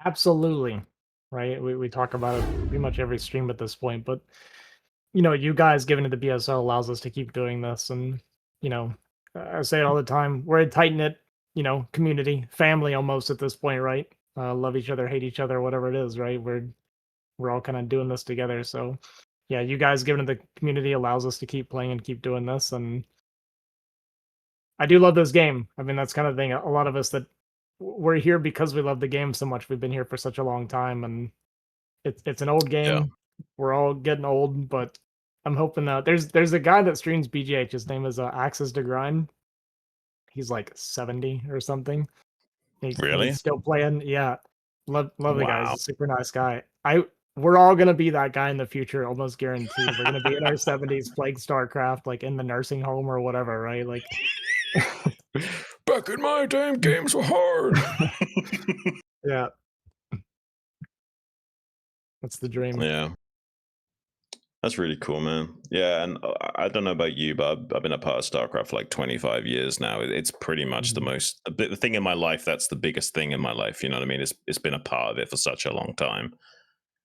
Absolutely. Right. We talk about it pretty much every stream at this point, but you know, you guys giving it the BSL allows us to keep doing this. And, you know, I say it all the time. We're a tight-knit, you know, community, family almost at this point, right? Love each other, hate each other, whatever it is, right? We're all kind of doing this together. So yeah, you guys giving it the community allows us to keep playing and keep doing this. And I do love this game. I mean, that's kind of the thing. A lot of us that we're here because we love the game so much. We've been here for such a long time, and it's an old game. Yeah. We're all getting old, but I'm hoping that there's a guy that streams BGH. His name is Axis to Grind. He's like 70 or something. He's still playing. Yeah, love the guy. He's a super nice guy. We're all gonna be that guy in the future, almost guaranteed. We're gonna be in our 70s playing StarCraft, like in the nursing home or whatever, right? Like, back in my day, games were hard. Yeah, that's the dream. Yeah. That's really cool, man. Yeah, and I don't know about you, but I've been a part of StarCraft for like 25 years now. It's pretty much Mhm. the thing in my life that's the biggest thing in my life. You know what I mean? It's been a part of it for such a long time,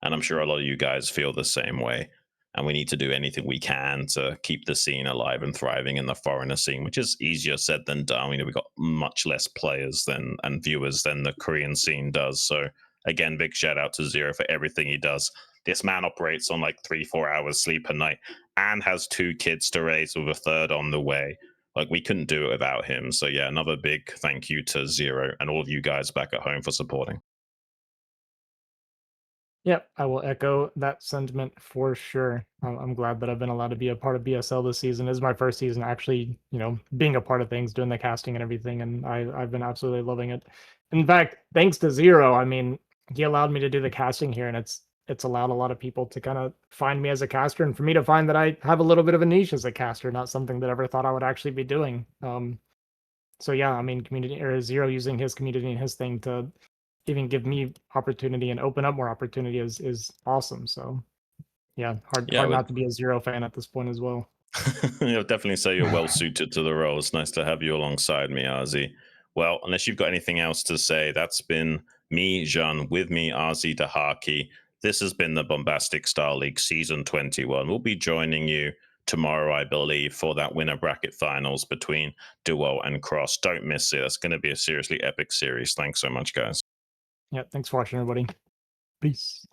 and I'm sure a lot of you guys feel the same way. And we need to do anything we can to keep the scene alive and thriving in the foreigner scene, which is easier said than done. You know, we've got much less players than and viewers than the Korean scene does. So again, big shout out to Zero for everything he does. This man operates on like 3-4 hours sleep a night and has 2 kids to raise with a third on the way. Like, we couldn't do it without him. So yeah, another big thank you to Zero and all of you guys back at home for supporting. Yep, I will echo that sentiment for sure. I'm glad that I've been allowed to be a part of BSL this season. This is my first season actually, being a part of things, doing the casting and everything, and I've been absolutely loving it. In fact, thanks to Zero, I mean, he allowed me to do the casting here, and it's allowed a lot of people to kind of find me as a caster, and for me to find that I have a little bit of a niche as a caster, not something that I ever thought I would actually be doing. So yeah, I mean, community or Zero using his community and his thing to even give me opportunity and open up more opportunity is awesome. So yeah, hard Yeah, not to be a Zero fan at this point as well. I'll definitely say you're well suited to the role. It's nice to have you alongside me, Arzi. Well, unless you've got anything else to say, that's been me, Jean, with me, Arzi Dahaki. This has been the Bombastic StarLeague Season 21. We'll be joining you tomorrow, I believe, for that winner bracket finals between Duo and Cross. Don't miss it. That's going to be a seriously epic series. Thanks so much, guys. Yeah, thanks for watching, everybody. Peace.